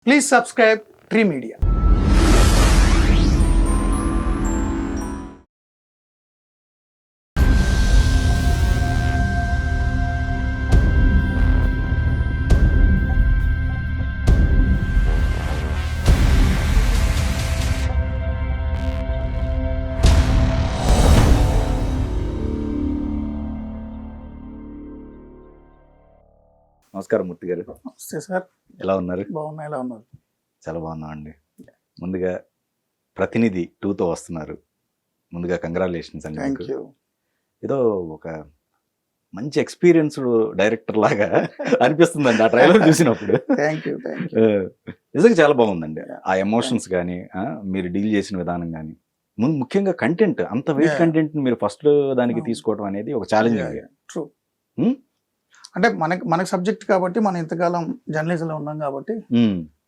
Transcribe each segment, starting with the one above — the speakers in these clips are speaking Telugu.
Please subscribe Tree Media. నమస్కారం మూర్తి గారు. నమస్తే సార్. ఎలా ఉన్నారు? బాగున్నా. ఎలా ఉన్నారు? చాలా బాగున్నామండి. ముందుగా ప్రతినిధి 2తో వస్తున్నారు. ముందుగా కంగ్రాచులేషన్స్ అండి. థ్యాంక్ మీకు యూ. ఏదో ఒక మంచి ఎక్స్పీరియన్స్డ్ డైరెక్టర్ లాగా అనిపిస్తుందండి ఆ ట్రైలర్ చూసినప్పుడు. Thank you. Thank you. నిజంగా చాలా బాగుందండి. ఆ ఎమోషన్స్ కానీ మీరు డీల్ చేసిన విధానం కానీ ముఖ్యంగా కంటెంట్ అంత వెయిట్ కంటెంట్ మీరు ఫస్ట్ దానికి తీసుకోవడం అనేది ఒక ఛాలెంజింగ్. ట్రూ. అంటే మనకి సబ్జెక్ట్ కాబట్టి మనం ఇంతకాలం జర్నలిజంలో ఉన్నాం కాబట్టి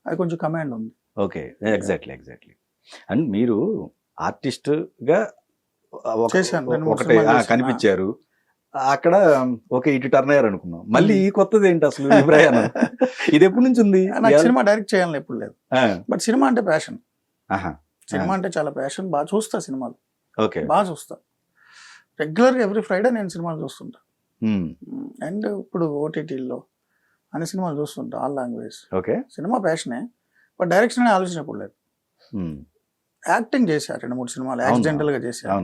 అది కొంచెం కమాండ్ ఉంది. Okay, exactly. అండ్ మీరు ఆర్టిస్ట్ గా ఒకటి కనిపించారు అక్కడ. ఓకే, ఇటు టర్న్ అయ్యారు అనుకున్నాం. మళ్ళీ ఈ కొత్తది ఏంటి అసలు ఈ ప్రయాణం? ఇది ఎప్పటి నుంచి ఉంది? నాకు సినిమా డైరెక్ట్ చేయాలని ఎప్పుడు లేదు, బట్ సినిమా అంటే ప్యాషన్. సినిమా అంటే చాలా ప్యాషన్. బాగా చూస్తా సినిమాలు. ఓకే, బాగా చూస్తా. రెగ్యులర్గా ఎవ్రీ ఫ్రైడే నేను సినిమాలు చూస్తుంటా. అండ్ ఇప్పుడు ఓటీటీల్లో అన్ని సినిమాలు చూస్తుంటా, ఆల్ లాంగ్వేజ్. ఓకే, సినిమా ప్యాషనే, బట్ డైరెక్షన్ అనే ఆలోచన ఎప్పుడు లేదు. యాక్టింగ్ చేశారు 2-3 సినిమాలు యాక్సిడెంటల్గా చేశారు.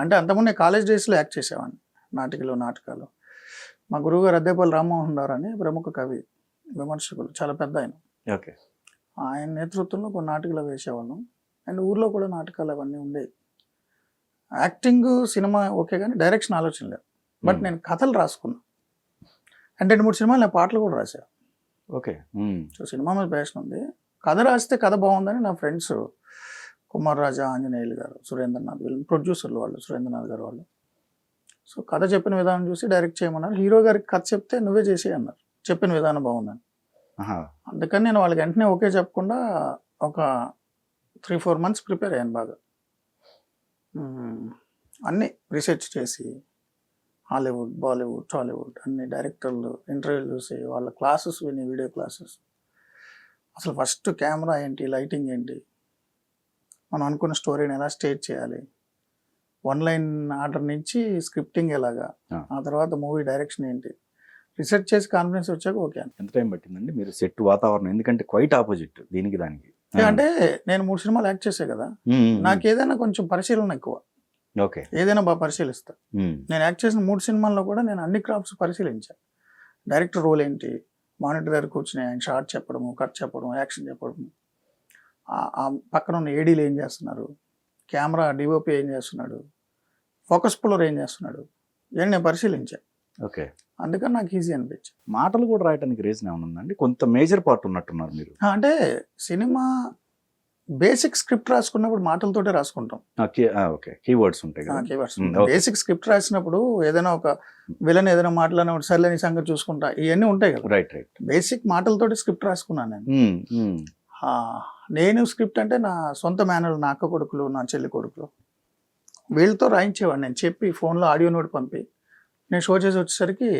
అంటే అంతకుముందు కాలేజ్ డేస్లో యాక్ట్ చేసేవాడిని, నాటకాలు. మా గురువు గారు అద్దేపల్లి రామ్మోహన్ రావు అని ప్రముఖ కవి, విమర్శకులు, చాలా పెద్ద ఆయన. ఓకే, ఆయన నేతృత్వంలో కొన్ని నాటకాలు వేసేవాళ్ళం. అండ్ ఊర్లో కూడా నాటకాలు అవన్నీ ఉండేవి. యాక్టింగ్ సినిమా ఓకే, కానీ డైరెక్షన్ ఆలోచన లేదు. బట్ నేను కథలు రాసుకున్నా. అంటే 2-3 సినిమాలు నేను పాటలు కూడా రాశాను. ఓకే. సో సినిమా మీద ప్యాషన్ ఉంది. కథ రాస్తే కథ బాగుందని నా ఫ్రెండ్స్ కుమార్ రాజా, ఆంజనేయులు గారు, సురేంద్రనాథ్, వీళ్ళు ప్రొడ్యూసర్లు వాళ్ళు, సురేంద్రనాథ్ గారు వాళ్ళు. సో కథ చెప్పిన విధానం చూసి డైరెక్ట్ చేయమన్నారు. హీరో గారికి కథ చెప్తే నువ్వే చేసి అన్నారు, చెప్పిన విధానం బాగుందని. అందుకని నేను వాళ్ళకి వెంటనే ఓకే చెప్పకుండా ఒక 3-4 మంత్స్ ప్రిపేర్ అయ్యాను బాగా. అన్నీ రీసెర్చ్ చేసి హాలీవుడ్, బాలీవుడ్, టాలీవుడ్ అన్ని డైరెక్టర్లు ఇంటర్వ్యూలు చూసి వాళ్ళ క్లాసెస్ విని, వీడియో క్లాసెస్. అసలు ఫస్ట్ కెమెరా ఏంటి, లైటింగ్ ఏంటి, మనం అనుకున్న స్టోరీని ఎలా స్టేజ్ చేయాలి, 1 లైన్ ఆర్డర్ నుంచి స్క్రిప్టింగ్ ఎలాగా, ఆ తర్వాత మూవీ డైరెక్షన్ ఏంటి, రీసెర్చ్ చేసి కాన్ఫిడెన్స్ వచ్చాక ఓకే. ఎంత టైం పట్టిందండి మీరు సెట్ వాతావరణం? ఎందుకంటే క్వైట్ ఆపోజిట్ దీనికి దానికి. అంటే నేను 3 సినిమాలు యాక్ట్ చేసే కదా, నాకు ఏదైనా కొంచెం పరిశీలన ఎక్కువ. ఓకే, ఏదైనా బాగా పరిశీలిస్తా. నేను యాక్ట్ చేసిన 3 సినిమాల్లో కూడా నేను అన్ని క్రాఫ్ట్స్ పరిశీలించాను. డైరెక్టర్ రోల్ ఏంటి, మానిటర్ దగ్గర కూర్చుని ఆయన షార్ట్ చెప్పడము, కట్ చెప్పడం, యాక్షన్ చెప్పడము, ఆ పక్కన ఉన్న ఏడీలు ఏం చేస్తున్నారు, కెమెరా డిఓపి ఏం చేస్తున్నాడు, ఫోకస్ పుల్లర్ ఏం చేస్తున్నాడు, ఇవన్నీ నేను పరిశీలించాను. ఓకే, అందుకని నాకు ఈజీ అనిపించింది. మాటలు కూడా రాయడానికి రీజన్ ఏమైనా ఉందండి? కొంత మేజర్ పార్ట్ ఉన్నట్టున్నారు మీరు. అంటే సినిమా బేసిక్ స్క్రిప్ట్ రాసుకున్నప్పుడు మాటలతోటే రాసుకుంటాం. ఓకే, కీవర్డ్స్ ఉంటాయి కదా. కీవర్డ్స్. బేసిక్ స్క్రిప్ట్ రాసినప్పుడు ఏదైనా ఒక విలన్ ఏదైనా మాట్లాడినప్పుడు సర్లే నీ సంగతి చూసుకుంటా, ఇవన్నీ ఉంటాయి కదా. రైట్. బేసిక్ మాటలతోటి స్క్రిప్ట్ రాసుకున్నాను నేను. నేను స్క్రిప్ట్ అంటే నా సొంత మేనలు, నా అక్క కొడుకులు, నా చెల్లి కొడుకులు, వీళ్ళతో రాయించేవాడిని. నేను చెప్పి ఫోన్లో ఆడియో నోట్ పంపి నేను షో చేసి వచ్చేసరికి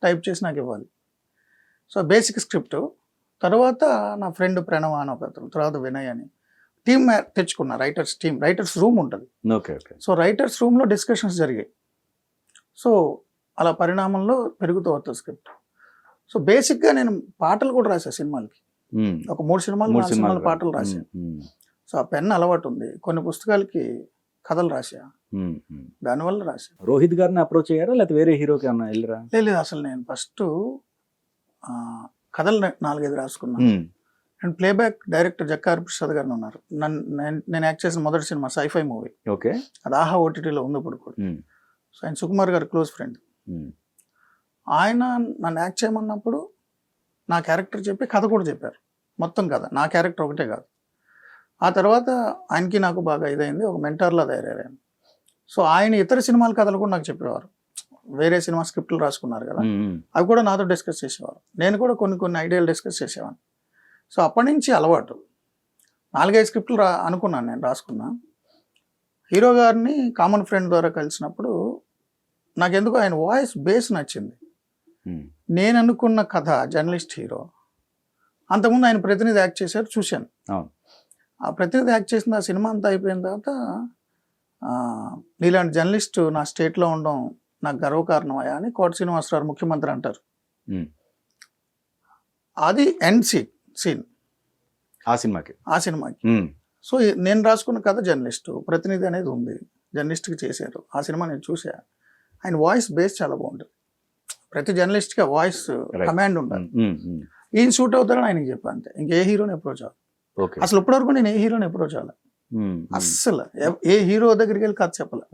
టైప్ చేసి నాకు ఇవ్వాలి. So basic script. తర్వాత నా ఫ్రెండ్ ప్రణవ్ అని ఒక అతను, తర్వాత వినయ్ అని టీమ్ తెచ్చుకున్నా. రైటర్స్ టీమ్, రైటర్స్ రూమ్ ఉంటుంది. ఓకే. సో రైటర్స్ రూమ్లో డిస్కషన్స్ జరిగాయి. సో అలా పరిణామంలో పెరుగుతూ వస్తుంది స్క్రిప్ట్. సో బేసిక్గా నేను పాటలు కూడా రాశాను సినిమాలకి. ఒక 3 సినిమాలు పాటలు రాశాను. సో ఆ పెన్ అలవాటు ఉంది. కొన్ని పుస్తకాలకి కథలు రాశా, దానివల్ల రాశా. రోహిత్ గారిని అప్రోచ్ అయ్యారా లేకపోతే వేరే హీరోకి అన్నా వెళ్ళరా? లేదు, అసలు నేను ఫస్ట్ కథలు 4-5 రాసుకున్నా. అండ్ ప్లేబ్యాక్ డైరెక్టర్ జక్కార్ ప్రసాద్ గారిని ఉన్నారు. నేను యాక్ట్ చేసిన మొదటి సినిమా సైఫై మూవీ. ఓకే, అది ఆహా ఓటీటీలో ఉంది ఇప్పుడు కూడా. సో ఆయన సుకుమార్ గారు క్లోజ్ ఫ్రెండ్. ఆయన నన్ను యాక్ట్ చేయమన్నప్పుడు నా క్యారెక్టర్ చెప్పి కథ కూడా చెప్పారు. మొత్తం కథ, నా క్యారెక్టర్ ఒకటే కాదు. ఆ తర్వాత ఆయనకి నాకు బాగా ఇదైంది, ఒక మెంటర్లా తయారయ్యాను. సో ఆయన ఇతర సినిమాల కథలు కూడా నాకు చెప్పేవారు. వేరే సినిమా స్క్రిప్ట్లు రాసుకున్నారు కదా, అవి కూడా నాతో డిస్కస్ చేసేవారు. నేను కూడా కొన్ని ఐడియాలు డిస్కస్ చేసేవాడిని. సో అప్పటి నుంచి అలవాటు. 4-5 స్క్రిప్ట్లు అనుకున్నాను, నేను రాసుకున్నా. హీరో గారిని కామన్ ఫ్రెండ్ ద్వారా కలిసినప్పుడు నాకెందుకు ఆయన వాయిస్ బేస్ నచ్చింది. నేను అనుకున్న కథ జర్నలిస్ట్ హీరో, అంతకుముందు ఆయన ప్రతినిధి యాక్ట్ చేశారు, చూశాను. అవును. ఆ ప్రతినిధి యాక్ట్ చేసిన ఆ సినిమా అంతా అయిపోయిన తర్వాత నీలాంటి జర్నలిస్ట్ నా స్టేట్లో ఉండడం నాకు గర్వకారణమయ్యా అని కోట శ్రీనివాసరావు ముఖ్యమంత్రి అంటారు. అది ఎండ్ సీన్ ఆ సినిమాకి. సో నేను రాసుకున్న కథ జర్నలిస్ట్ ప్రతినిధి అనేది ఉంది, జర్నలిస్ట్కి చేశారు. ఆ సినిమా నేను చూసా. ఆయన వాయిస్ బేస్ చాలా బాగుంటుంది. ప్రతి జర్నలిస్ట్కి వాయిస్ కమాండ్ ఉండాలి. ఈయన షూట్ అవుతారని ఆయనకి చెప్పాను అంతే. ఇంకే హీరోని అప్రోచ్ అవ్వాలి. అసలు ఇప్పటివరకు నేను ఏ హీరోని అప్రోచ్ అవ్వాలి, అస్సలు ఏ హీరో దగ్గరికి వెళ్ళి కథ చెప్పాలి.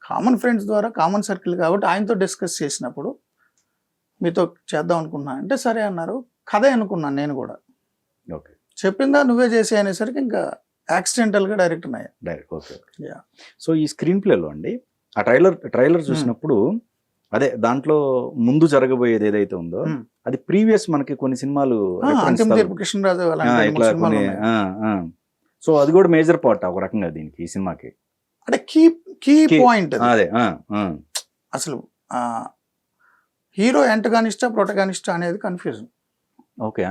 కామన్ ఫ్రెండ్స్ ద్వారా, కామన్ సర్కిల్ కాబట్టి ఆయనతో డిస్కస్ చేసినప్పుడు మీతో చేద్దాం అనుకున్నా అంటే సరే అన్నారు. కథే అనుకున్నాను నేను కూడా. చెప్పిందా నువ్వే చేసే అనేసరికి ఇంకా యాక్సిడెంటల్గా డైరెక్టర్ అయ్యా. సో ఈ స్క్రీన్ ప్లేలో అండి ఆ ట్రైలర్ చూసినప్పుడు అదే దాంట్లో ముందు జరగబోయేది ఏదైతే ఉందో అది ప్రీవియస్ మనకి కొన్ని సినిమాలు కృష్ణరాజు ఇట్లా కొన్ని సో అది కూడా మేజర్ పార్ట్ ఒక రకంగా దీనికి ఈ సినిమాకి అంటే కీ పాయింట్ అదే. అసలు హీరో యాంటగానిస్టా ప్రొటగానిస్టా అనేది కన్ఫ్యూజన్. ఓకే.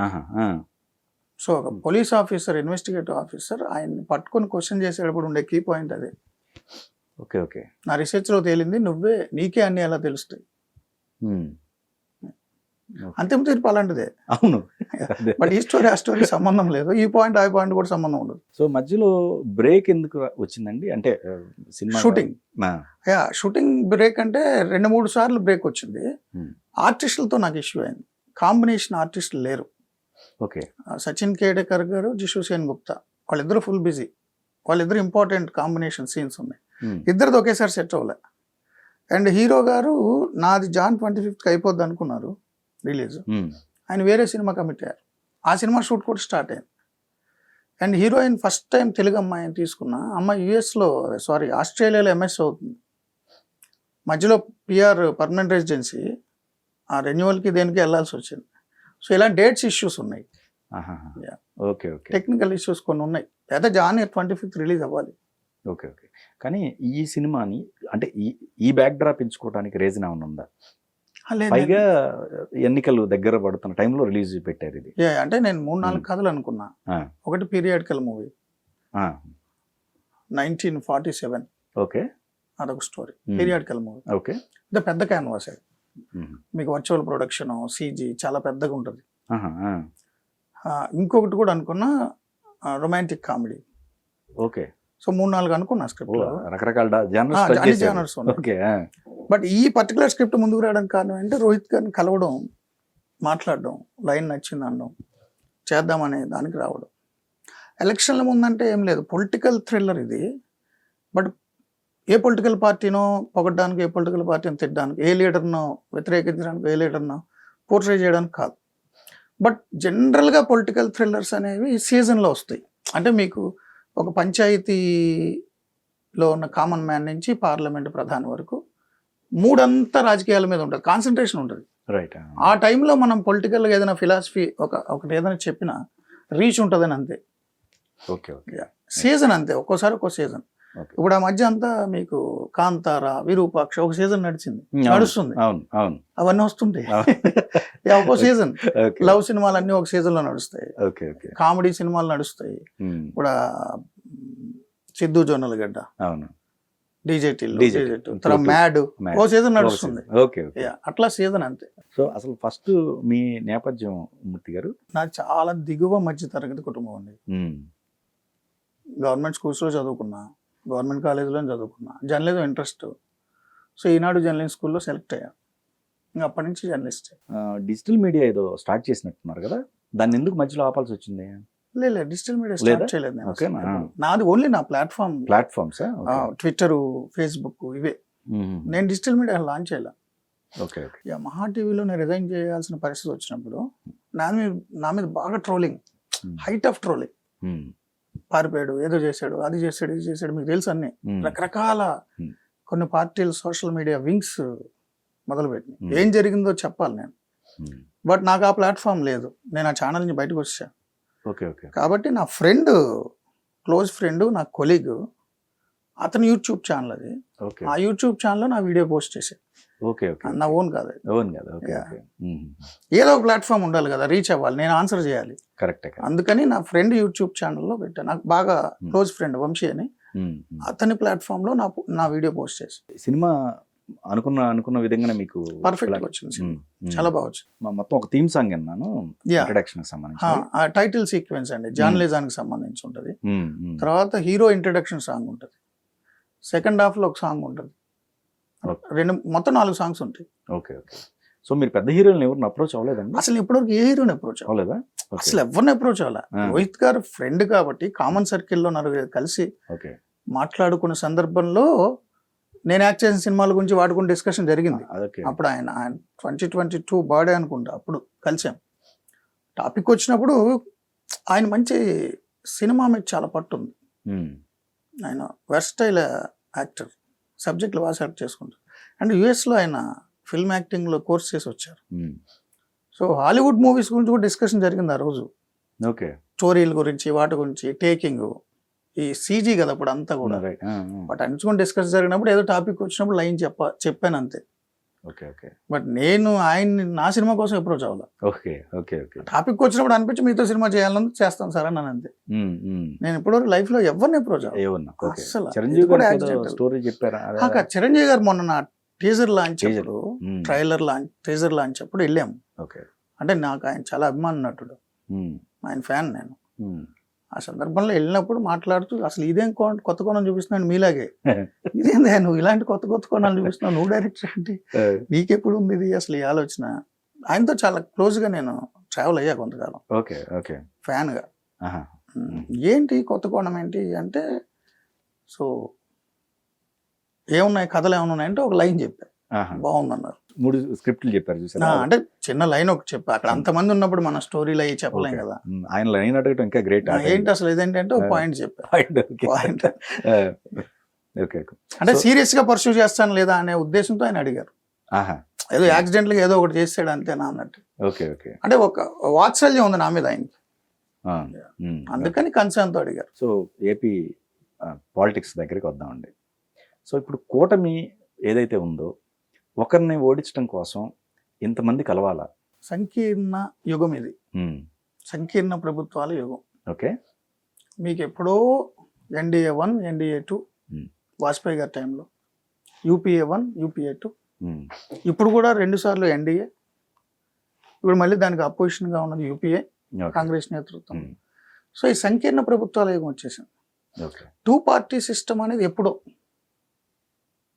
సో ఒక పోలీస్ ఆఫీసర్, ఇన్వెస్టిగేటివ్ ఆఫీసర్ ఆయన్ని పట్టుకొని క్వశ్చన్ చేసేటప్పుడు ఉండే కీ పాయింట్ అదే. ఓకే. నా రీసెర్చ్లో తేలింది నీకే అన్ని ఎలా తెలుస్తాయి. అంతిమ తీర్పు అలాంటిదే. అవును. బట్ ఈ స్టోరీ ఆ స్టోరీ సంబంధం లేదు, ఈ పాయింట్ ఆ పాయింట్ కూడా సంబంధం ఉండదు. సో మధ్యలో బ్రేక్ ఎందుకు వచ్చిందండి? అంటే సినిమా షూటింగ్ బ్రేక్ అంటే 2-3 సార్లు బ్రేక్ వచ్చింది. ఆర్టిస్టులతో నాకు ఇష్యూ అయింది. కాంబినేషన్ ఆర్టిస్టులు లేరు. ఓకే. సచిన్ కేడేకర్ గారు, జిషు సేన్ గుప్తా వాళ్ళిద్దరు ఫుల్ బిజీ. వాళ్ళిద్దరు ఇంపార్టెంట్ కాంబినేషన్ సీన్స్ ఉన్నాయి. ఇద్దరిది ఒకేసారి సెట్ అవ్వలే. అండ్ హీరో గారు నాది జాన్ 25th అయిపోద్ది అనుకున్నారు రిలీజ్. ఆయన వేరే సినిమా కమిట్ అయ్యారు. ఆ సినిమా షూట్ కూడా స్టార్ట్ అయింది. And heroine first time Telugu అమ్మాయిని తీసుకున్న అమ్మాయి ఆస్ట్రేలియాలో ఎంఎస్ అవుతుంది. మధ్యలో పిఆర్ పర్మనెంట్ రెసిడెన్సీ ఆ రెన్యువల్కి దేనికి వెళ్ళాల్సి వచ్చింది. సో ఇలా డేట్స్ ఇష్యూస్ ఉన్నాయి, టెక్నికల్ ఇష్యూస్ కొన్ని ఉన్నాయి. లేదా జాన్ 25th రిలీజ్ అవ్వాలి. ఓకే. కానీ ఈ సినిమాని అంటే ఈ బ్యాక్ డ్రాప్ ఎంచుకోవడానికి రీజన్ ఏమైనా ఉందా? పైగా ఎన్నికలు దగ్గర పడుతున్న టైంలో రిలీజ్ పెట్టారు ఇది. అంటే నేను 3-4 కథలు అనుకున్నా. ఒకటి పీరియాడికల్ మూవీ 1947. ఓకే. అదొక స్టోరీ, పీరియాడికల్ మూవీ. ఓకే. పెద్ద క్యాన్వాస్ అది, మీకు వర్చువల్ ప్రొడక్షన్, సీజీ చాలా పెద్దగా ఉంటుంది. ఇంకొకటి కూడా అనుకున్నా రొమాంటిక్ కామెడీ. ఓకే. సో 3-4 అనుకున్నా స్క్రిప్ట్, రకరకాల జానర్స్. బట్ ఈ పర్టికులర్ స్క్రిప్ట్ ముందుకు రావడానికి కారణం అంటే రోహిత్ గారిని కలవడం, మాట్లాడడం, లైన్ నచ్చింది అనడం, చేద్దామనే దానికి రావడం. ఎలక్షన్ల ముందంటే ఏం లేదు, పొలిటికల్ థ్రిల్లర్ ఇది. బట్ ఏ పొలిటికల్ పార్టీనో పొగడ్డానికి, ఏ పొలిటికల్ పార్టీని తిట్టడానికి, ఏ లీడర్నో వ్యతిరేకించడానికి, ఏ లీడర్నో పోర్ట్రే చేయడానికి కాదు. బట్ జనరల్గా పొలిటికల్ థ్రిల్లర్స్ అనేవి ఈ సీజన్లో వస్తాయి. అంటే మీకు ఒక పంచాయతీలో ఉన్న కామన్ మ్యాన్ నుంచి పార్లమెంట్ ప్రధాని వరకు 3 అంతా రాజకీయాల మీద ఉంటుంది, కాన్సన్ట్రేషన్ ఉంటుంది. రైట్. ఆ టైంలో మనం పొలిటికల్గా ఏదైనా ఫిలాసఫీ ఒకటి ఏదైనా చెప్పినా రీచ్ ఉంటుందని అంతే. సీజన్ అంతే, ఒక్కోసారి ఒక్కో సీజన్. ఇప్పుడు ఆ మధ్య అంతా మీకు కాంతార, విరూపాక్ష ఒక సీజన్ నడుస్తుంది, అవన్నీ వస్తుంటాయి. ఒక్కో సీజన్. లవ్ సినిమాలు అన్ని ఒక సీజన్ లో నడుస్తాయి, కామెడీ సినిమాలు నడుస్తాయి. ఇప్పుడు సిద్ధు జొన్నలగడ్డ, డీజేటీ, మ్యాడ్ ఓ సీజన్ నడుస్తుంది. అట్లా సీజన్ అంతే. సో అసలు ఫస్ట్ మీ నేపథ్యం మూర్తి గారు? నాకు చాలా దిగువ మధ్య తరగతి కుటుంబం అండి. గవర్నమెంట్ స్కూల్స్లో చదువుకున్నా, గవర్నమెంట్ కాలేజీలో చదువుకున్నా, జర్నలిజం ఇంట్రెస్ట్. సో ఈనాడు జర్నలిజం స్కూల్లో సెలెక్ట్ అయ్యా. ఇంకా అప్పటి నుంచి జర్నలిస్ట్. డిజిటల్ మీడియా ఏదో స్టార్ట్ చేసినట్టున్నారు కదా, దాన్ని ఎందుకు మధ్యలో ఆపాల్సి వచ్చింది? లేదు, డిజిటల్ మీడియా స్టార్ట్ చేయలేదు నేను. నాది ఓన్లీ నా ప్లాట్ఫామ్స్, ట్విట్టర్, ఫేస్బుక్, ఇవే. నేను డిజిటల్ మీడియా లాంచ్ చేయాల. మహా టీవీలో నేను రిజైన్ చేయాల్సిన పరిస్థితి వచ్చినప్పుడు నా మీద బాగా ట్రోలింగ్, హైట్ ఆఫ్ ట్రోలింగ్. పారిపోయాడు, ఏదో చేశాడు, అది చేశాడు, ఇది చేశాడు, మీకు తెలుసు అన్ని రకరకాల కొన్ని పార్టీలు సోషల్ మీడియా వింగ్స్ మొదలుపెట్టినాయి. ఏం జరిగిందో చెప్పాలి నేను. బట్ నాకు ఆ ప్లాట్ఫామ్ లేదు, నేను ఆ ఛానల్ నుంచి బయటకు వచ్చాను. కాబట్టి నా ఫ్రెండ్, క్లోజ్ ఫ్రెండ్, నా కొలీగ్ అతని యూట్యూబ్ ఛానల్ అది. ఓకే ఆ యూట్యూబ్ ఛానల్లో నా వీడియో పోస్ట్ చేశాను. ఓకే ఓకే నా ఓన్ కాదు అది. అవును కదా ఓకే Yeah. ఓకే ఏదో ఒక ప్లాట్ఫామ్ ఉండాలి కదా, రీచ్ అవ్వాలి, నేను ఆన్సర్ చేయాలి. కరెక్టే అందుకని నా ఫ్రెండ్ యూట్యూబ్ ఛానల్లో పెట్టాను. నాకు బాగా క్లోజ్ ఫ్రెండ్ వంశీ అని, అతని ప్లాట్ఫామ్లో నా వీడియో పోస్ట్ చేసి సినిమా అనుకున్న విధంగానే మీకు పర్ఫెక్ట్ వచ్చింది. చాలా బాగా వచ్చింది. మొత్తం ఒక థీమ్ సాంగ్ అన్నాను Yeah. ఇంట్రడక్షన్ సంబంధించి. ఆ టైటిల్ సీక్వెన్స్ అండి జాన్లేజానికి సంబంధించి ఉంటుంది. తర్వాత హీరో ఇంట్రడక్షన్ సాంగ్ ఉంటుంది. సెకండ్ హాఫ్ లో ఒక సాంగ్ ఉంటుంది. మొత్తం 4 సాంగ్స్ ఉంటాయి. Okay okay. సో మీరు పెద్ద హీరోని ఎవరిని అప్రోచ్ అవ్వలేదండి? అసలు ఇప్పటివరకు ఏ హీరోని అప్రోచ్ అవ్వలేదా? అసలు ఎవరిని అప్రోచ్ అవ్వాలా. రోహిత్ గారు ఫ్రెండ్ కాబట్టి కామన్ సర్కిల్లో నలుగురు కలిసి ఓకే మాట్లాడుకున్న సందర్భంలో నేను యాక్ట్ చేసిన సినిమాల గురించి వాటి గురించి డిస్కషన్ జరిగింది. ఓకే అప్పుడు ఆయన 2022 బర్త్డే అనుకుంటా, అప్పుడు కలిసాం. టాపిక్ వచ్చినప్పుడు ఆయన మంచి సినిమా మీద చాలా పట్టుంది. ఆయన వెర్స్టైల్ యాక్టర్, సబ్జెక్టులు బాగా సెలెక్ట్ చేసుకుంటారు. అండ్ యుఎస్లో ఆయన ఫిల్మ్ యాక్టింగ్లో కోర్స్ చేసి వచ్చారు. సో హాలీవుడ్ మూవీస్ గురించి కూడా డిస్కషన్ జరిగింది ఆ రోజు. ఓకే స్టోరీల గురించి, వాటి గురించి, టేకింగ్, ఈ సీజీ కదా అప్పుడు అంతా కూడా. బట్ అన్నించుకొని డిస్కస్ జరిగినప్పుడు ఏదో టాపిక్ వచ్చినప్పుడు లైన్ చెప్పాను అంతే. Okay okay. బట్ నేను ఆయన్ని నా సినిమా కోసం అప్రోచ్ అవ్వాలి. Okay okay okay. టాపిక్ వచ్చినప్పుడు అనిపించి మీతో సినిమా చేయాలని చేస్తాను సార్ అని అంతే. నేను ఇప్పటివరకు లైఫ్ లో ఎవరిని అప్రోచ్ అవ్వాలి అసలు. స్టోరీ చెప్పారా? చిరంజీవి గారు మొన్న నా టీజర్ లాంచ్ అప్పుడు, టీజర్ లాంచ్ అప్పుడు వెళ్ళాము. అంటే నాకు ఆయన చాలా అభిమాన నటుడు, ఆయన ఫ్యాన్ నేను. ఆ సందర్భంలో వెళ్ళినప్పుడు మాట్లాడుతూ అసలు ఇదేం కొత్త కోణం చూపిస్తున్నాను మీలాగే, ఇదేందా నువ్వు ఇలాంటి కొత్త కోణాలు చూపిస్తున్నావు, నువ్వు డైరెక్టర్ అంటే నీకెప్పుడు ఉంది ఇది అసలు ఈ ఆలోచన. ఆయనతో చాలా క్లోజ్ గా నేను ట్రావెల్ అయ్యా కొంతకాలం. Okay okay. ఫ్యాన్ గా. ఏంటి కొత్త కోణం ఏంటి అంటే, సో ఏమున్నాయి కథలు ఏమైనా ఉన్నాయంటే ఒక లైన్ చెప్పారు, బాగుందన్నారు. 3 స్క్రిప్ట్లు చెప్పారు చూసారా? అంటే చిన్న లైన్ ఒకటి చెప్పా. అక్కడ అంతమంది ఉన్నప్పుడు మన స్టోరీలు అయ్యి చెప్పలేం కదా. ఆయన లైన్ అడగటం ఇంకా గ్రేట్. ఏంటి అసలు ఇదేంటంటే ఒక పాయింట్ చెప్పా. Point okay. అంటే సీరియస్ గా పర్సూ చేస్తాను లేదా అనే ఉద్దేశంతో ఆయన అడిగారు. ఏదో యాక్సిడెంట్ గా ఏదో ఒకటి చేసాడు అంతేనా అన్నట్టు. Okay okay. అంటే ఒక వాత్సల్యం ఉంది నా మీద ఆయనకి, అందుకని కన్సర్న్ తో అడిగారు. సో ఏపీ పాలిటిక్స్ దగ్గరికి వద్దామండి. సో ఇప్పుడు కూటమి ఏదైతే ఉందో ఒకరిని ఓడించడం కోసం ఇంతమంది కలవాలా? సంకీర్ణ యుగం ఇది, సంకీర్ణ ప్రభుత్వాల యుగం. ఓకే. మీకు ఎప్పుడో NDA 1, NDA 2 వాజ్పేయి గారి టైంలో, UPA 1, UPA 2, ఇప్పుడు కూడా 2 సార్లు NDA, ఇప్పుడు మళ్ళీ దానికి అపోజిషన్ గా ఉన్నది UPA, కాంగ్రెస్ నేతృత్వం. సో ఈ సంకీర్ణ ప్రభుత్వాల యుగం వచ్చేసింది. 2 పార్టీ సిస్టమ్ అనేది ఎప్పుడో,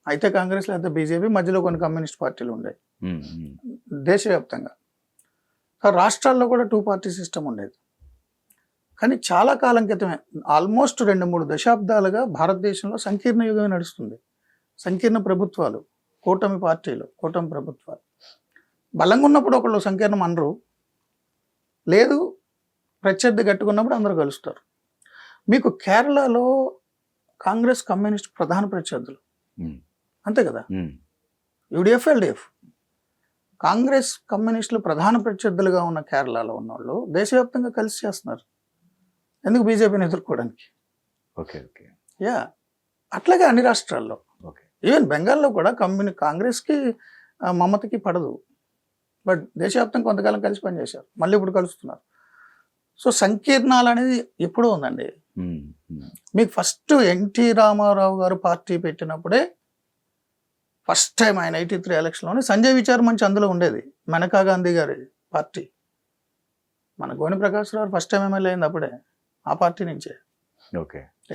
అయితే కాంగ్రెస్ లేదా బీజేపీ, మధ్యలో కొన్ని కమ్యూనిస్ట్ పార్టీలు ఉండేవి దేశవ్యాప్తంగా. రాష్ట్రాల్లో కూడా 2 పార్టీ సిస్టమ్ ఉండేది. కానీ చాలా కాలం క్రితమే, ఆల్మోస్ట్ 2-3 దశాబ్దాలుగా భారతదేశంలో సంకీర్ణ యుగమే నడుస్తుంది. సంకీర్ణ ప్రభుత్వాలు, కూటమి పార్టీలు, కూటమి ప్రభుత్వాలు బలంగా ఉన్నప్పుడు ఒకళ్ళు సంకీర్ణం అనరు, లేదు ప్రత్యర్థి గట్టుకున్నప్పుడు అందరూ కలుస్తారు. మీకు కేరళలో కాంగ్రెస్ కమ్యూనిస్ట్ ప్రధాన ప్రత్యర్థులు అంతే కదా. UDF, LDF, కాంగ్రెస్ కమ్యూనిస్టులు ప్రధాన ప్రత్యర్థులుగా ఉన్న కేరళలో ఉన్నవాళ్ళు దేశవ్యాప్తంగా కలిసి చేస్తున్నారు. ఎందుకు? బీజేపీని ఎదుర్కోవడానికి. యా, అట్లాగే అన్ని రాష్ట్రాల్లో, ఈవెన్ బెంగాల్లో కూడా కాంగ్రెస్కి మమతకి పడదు, బట్ దేశవ్యాప్తంగా కొంతకాలం కలిసి పనిచేశారు, మళ్ళీ ఇప్పుడు కలుస్తున్నారు. సో సంకీర్ణాలు అనేది ఎప్పుడూ ఉందండి. మీకు ఫస్ట్ ఎన్టీ రామారావు గారు పార్టీ పెట్టినప్పుడే, ఫస్ట్ టైం ఆయన 83 ఎలక్షన్లోనే సంజయ్ విచార్ మంచి అందులో ఉండేది, మేనకా గాంధీ గారి పార్టీ. మన గోని ప్రకాష్ రావు ఫస్ట్ టైం ఎమ్మెల్యే అయింది అప్పుడే, ఆ పార్టీ నుంచే.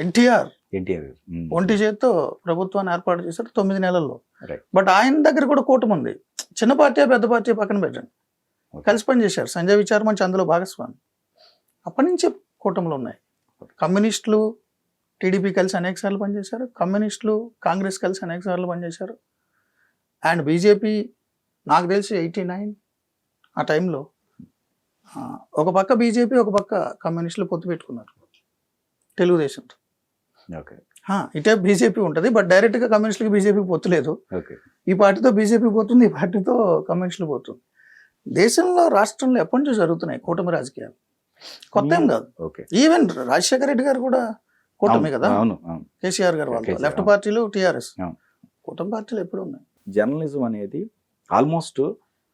ఎన్టీఆర్ ఒంటి చేత్తో ప్రభుత్వాన్ని ఏర్పాటు చేశారు 9 నెలల్లో. బట్ ఆయన దగ్గర కూడా కూటమి ఉంది. చిన్న పార్టీ పెద్ద పార్టీ పక్కన పెట్టండి, కలిసి పనిచేశారు. సంజయ్ విచార్ మంచి అందులో భాగస్వామి. అప్పటి నుంచే కూటమిలో ఉన్నాయి. కమ్యూనిస్టులు టీడీపీ కలిసి అనేక సార్లు పనిచేశారు, కమ్యూనిస్టులు కాంగ్రెస్ కలిసి అనేక సార్లు పనిచేశారు. అండ్ బీజేపీ నాకు తెలిసి 89 ఆ టైంలో ఒక పక్క బీజేపీ, ఒక పక్క కమ్యూనిస్టులు పొత్తు పెట్టుకున్నారు తెలుగుదేశంతో. ఇటే బీజేపీ ఉంటుంది, బట్ డైరెక్ట్గా కమ్యూనిస్టులకి బీజేపీకి పొత్తు లేదు. ఈ పార్టీతో బీజేపీ పోతుంది, ఈ పార్టీతో కమ్యూనిస్టులు పోతుంది. దేశంలో రాష్ట్రంలో ఎప్పటి నుంచో జరుగుతున్నాయి కూటమి రాజకీయాలు, కొత్త ఏం కాదు. ఈవెన్ రాజశేఖర రెడ్డి గారు కూడా కూటమి కదా, అవును అవును. కేసీఆర్ గారు వాళ్ళతో, కేసీఆర్, లెఫ్ట్ అవును. పార్టీలు టీఆర్ఎస్, అవును. కూటమి పార్టీలు ఎప్పుడు ఉన్నాయి. జర్నలిజం అనేది ఆల్మోస్ట్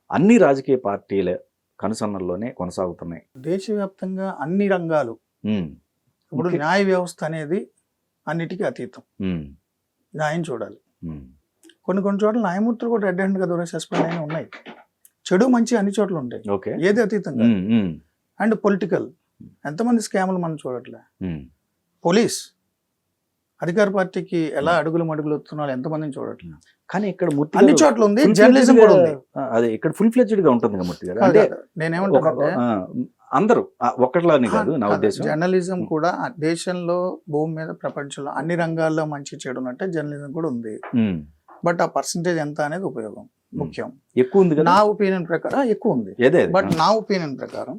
అన్ని రాజకీయ పార్టీల కనుసన్నల్లోనే కొనసాగుతున్నాయి. దేశవ్యాప్తంగా అన్ని రంగాలు, ఇప్పుడు ముఖ్య- న్యాయ వ్యవస్థ అనేది అన్నిటికీ అతీతం. ఉమ్, న్యాయం చూడాలి. ఉమ్, కొన్ని కొన్ని చోట్ల న్యాయమూర్తులు కూడా రెడ్ హ్యాండ్గా దూరం సస్పెండ్ అయినా ఉన్నాయి. చెడు మంచి అన్ని చోట్ల ఉంటాయి, ఓకే. ఏది అతీతంగా. ఉమ్, ఉమ్, అండ్ పొలిటికల్ ఎంతమంది స్కాములు మనం చూడట్లే. ఉమ్, పోలీస్ అధికార పార్టీకి ఎలా అడుగులు మడుగులు వస్తున్నారో ఎంతమందిని చూడట్లే. కానీ ఇక్కడ మూర్తి అన్ని గారు చోట్ల ఉంది, full జర్నలిజం fledged కూడా గా- ఉంది. అదే ఇక్కడ ఫుల్ ఫ్లెడ్జ్డ్ గా ఉంటుంది కదా మూర్తి గారు. కాదు, అంటే కాదు. నేనేమంటానంటే అందరూ ఒక్కట్లాని కాదు నా కాదు, ఉద్దేశం. జర్నలిజం కూడా దేశంలో, భూమి మీద, ప్రపంచంలో అన్ని రంగాల్లో మంచి చెడు ఉన్నట్టే జర్నలిజం కూడా ఉంది. ఉమ్, బట్ ఆ పర్సంటేజ్ ఎంత అనేది ఉపయోగం ముఖ్యం. ఎక్కువ ఉంది కదా. నా ఒపీనియన్ ప్రకారం ఎక్కువ ఉంది. ఏదే బట్ నా ఒపీనియన్ ప్రకారం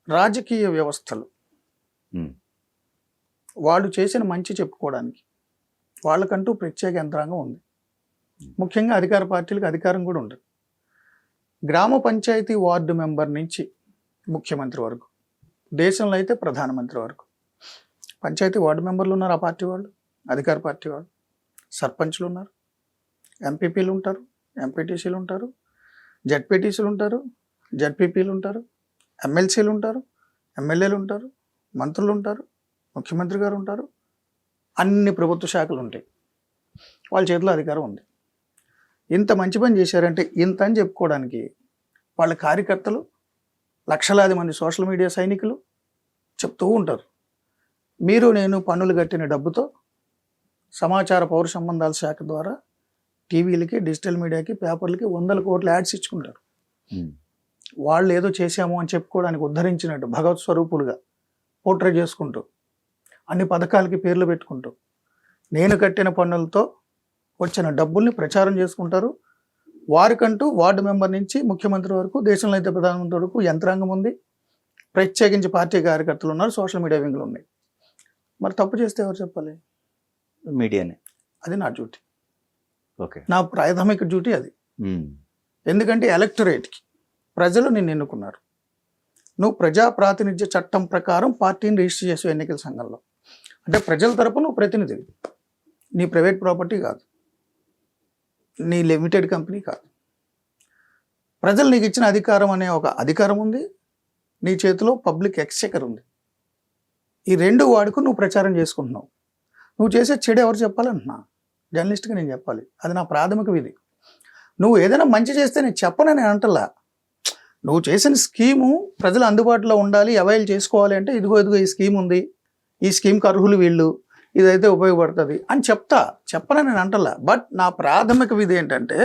రాజకీయ వ్యవస్థలు వాళ్ళు చేసిన మంచి చెప్పుకోవడానికి వాళ్ళకంటూ ప్రత్యేక యంత్రాంగం ఉంది. ముఖ్యంగా అధికార పార్టీలకు అధికారం కూడా ఉంటుంది. గ్రామ పంచాయతీ వార్డు మెంబర్ నుంచి ముఖ్యమంత్రి వరకు, దేశంలో అయితే ప్రధానమంత్రి వరకు పంచాయతీ వార్డు మెంబర్లు ఉన్నారు. ఆ పార్టీ వాళ్ళు, అధికార పార్టీ వాళ్ళు, సర్పంచ్లు ఉన్నారు, ఎంపీపీలు ఉంటారు, ఎంపీటీసీలు ఉంటారు, జడ్పీటీసీలు ఉంటారు, జడ్పీపీలు ఉంటారు, ఎమ్మెల్సీలు ఉంటారు, ఎమ్మెల్యేలు ఉంటారు, మంత్రులు ఉంటారు, ముఖ్యమంత్రి గారు ఉంటారు. అన్ని ప్రభుత్వ శాఖలు ఉంటాయి, వాళ్ళ చేతిలో అధికారం ఉంది. ఇంత మంచి పని చేశారంటే ఇంత అని చెప్పుకోవడానికి వాళ్ళ కార్యకర్తలు, లక్షలాది మంది సోషల్ మీడియా సైనికులు చెప్తూ ఉంటారు. మీరు నేను పన్నులు కట్టిన డబ్బుతో సమాచార పౌర సంబంధాల శాఖ ద్వారా టీవీలకి, డిజిటల్ మీడియాకి, పేపర్లకి 100 కోట్ల యాడ్స్ ఇచ్చుకుంటారు. వాళ్ళు ఏదో చేశాము అని చెప్పుకోవడానికి ఉద్ధరించినట్టు భగవత్ స్వరూపులుగా పోర్ట్రే చేసుకుంటూ అన్ని పథకాలకి పేర్లు పెట్టుకుంటూ నేను కట్టిన పన్నులతో వచ్చిన డబ్బుల్ని ప్రచారం చేసుకుంటారు. వారికంటూ వార్డు మెంబర్ నుంచి ముఖ్యమంత్రి వరకు, దేశంలో అయితే ప్రధానమంత్రి వరకు యంత్రాంగం ఉంది. ప్రత్యేకించి పార్టీ కార్యకర్తలు ఉన్నారు, సోషల్ మీడియా వింగ్లు ఉన్నాయి. మరి తప్పు చేస్తే ఎవరు చెప్పాలి? మీడియానే. అది నా డ్యూటీ, ఓకే. నా ప్రాథమిక డ్యూటీ అది. ఎందుకంటే ఎలక్టరేట్కి ప్రజలు నిన్ను ఎన్నుకున్నారు. నువ్వు ప్రజా ప్రాతినిధ్య చట్టం ప్రకారం పార్టీని రిజిస్టర్ చేసే ఎన్నికల సంఘంలో, అంటే ప్రజల తరపున నువ్వు ప్రతినిధివి. నీ ప్రైవేట్ ప్రాపర్టీ కాదు, నీ లిమిటెడ్ కంపెనీ కాదు. ప్రజలు నీకు ఇచ్చిన అధికారం అనే ఒక అధికారం ఉంది, నీ చేతిలో పబ్లిక్ ఎక్స్చెకర్ ఉంది. ఈ రెండు వాడుకు నువ్వు ప్రచారం చేసుకుంటున్నావు. నువ్వు చేసే చెడు ఎవరు చెప్పాలంటున్నా? జర్నలిస్ట్గా నేను చెప్పాలి, అది నా ప్రాథమిక విధి. నువ్వు ఏదైనా మంచి చేస్తే నేను చెప్పనని నేను అంటలా. నువ్వు చేసిన స్కీము ప్రజలు అందుబాటులో ఉండాలి, అవైల్ చేసుకోవాలి అంటే ఇదిగో ఈ స్కీమ్ ఉంది, ఈ స్కీమ్కి అర్హులు వీళ్ళు, ఇదైతే ఉపయోగపడుతుంది అని చెప్పనని నేను అంటలా. బట్ నా ప్రాథమిక విధి ఏంటంటే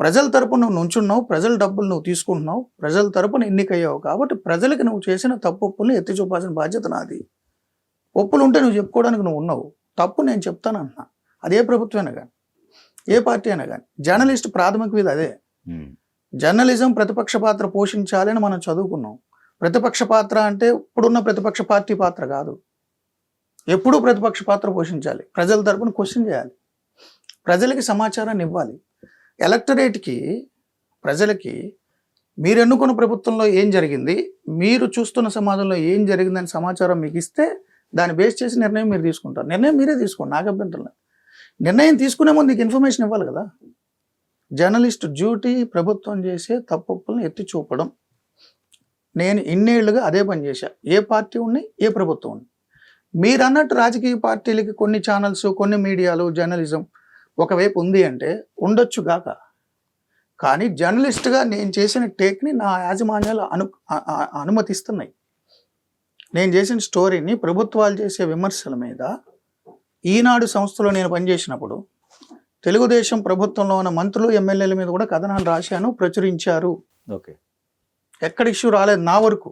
ప్రజల తరపున నువ్వు నుంచున్నావు, ప్రజల డబ్బులు నువ్వు తీసుకుంటున్నావు, ప్రజల తరపున ఎన్నికయ్యావు కాబట్టి ప్రజలకి నువ్వు చేసిన తప్పు ఒప్పుల్ని ఎత్తి చూపాల్సిన బాధ్యత నాది. ఒప్పులు ఉంటే నువ్వు చెప్పుకోవడానికి నువ్వు ఉన్నావు, తప్పు నేను చెప్తానన్నా. అదే ప్రభుత్వమైనా కానీ, ఏ పార్టీ అయినా కానీ, జర్నలిస్ట్ ప్రాథమిక విధి అదే. జర్నలిజం ప్రతిపక్ష పాత్ర పోషించాలని మనం చదువుకున్నాం. ప్రతిపక్ష పాత్ర అంటే ఇప్పుడున్న ప్రతిపక్ష పార్టీ పాత్ర కాదు, ఎప్పుడూ ప్రతిపక్ష పాత్ర పోషించాలి. ప్రజల తరపున క్వశ్చన్ చేయాలి, ప్రజలకి సమాచారాన్ని ఇవ్వాలి. ఎలక్టరేట్కి, ప్రజలకి మీరు ఎన్నుకున్న ప్రభుత్వంలో ఏం జరిగింది, మీరు చూస్తున్న సమాజంలో ఏం జరిగిందని సమాచారం మీకు ఇస్తే దాన్ని బేస్ చేసి నిర్ణయం మీరు తీసుకుంటారు. నిర్ణయం మీరే తీసుకోండి, నాకు అభ్యంతరం లేదు. నిర్ణయం తీసుకునే ముందు నీకు ఇన్ఫర్మేషన్ ఇవ్వాలి కదా. జర్నలిస్ట్ డ్యూటీ ప్రభుత్వం చేసే తప్పుల్ని ఎత్తి చూపడం. నేను ఇన్నేళ్లుగా అదే పని చేశా, ఏ పార్టీ ఉన్నాయి, ఏ ప్రభుత్వం ఉంది. మీరు అన్నట్టు రాజకీయ పార్టీలకి కొన్ని ఛానల్స్, కొన్ని మీడియాలు, జర్నలిజం ఒకవైపు ఉంది అంటే ఉండొచ్చు గాక, కానీ జర్నలిస్ట్గా నేను చేసిన టేక్ని నా యాజమాన్యాలు అనుమతిస్తున్నాయి. నేను చేసిన స్టోరీని ప్రభుత్వాలు చేసే విమర్శల మీద ఈనాడు సంస్థలో నేను పనిచేసినప్పుడు తెలుగుదేశం ప్రభుత్వంలో ఉన్న మంత్రులు, ఎమ్మెల్యేల మీద కూడా కథనాలు రాశాను, ప్రచురించారు. ఓకే. ఎక్కడ ఇష్యూ రాలేదు నా వరకు.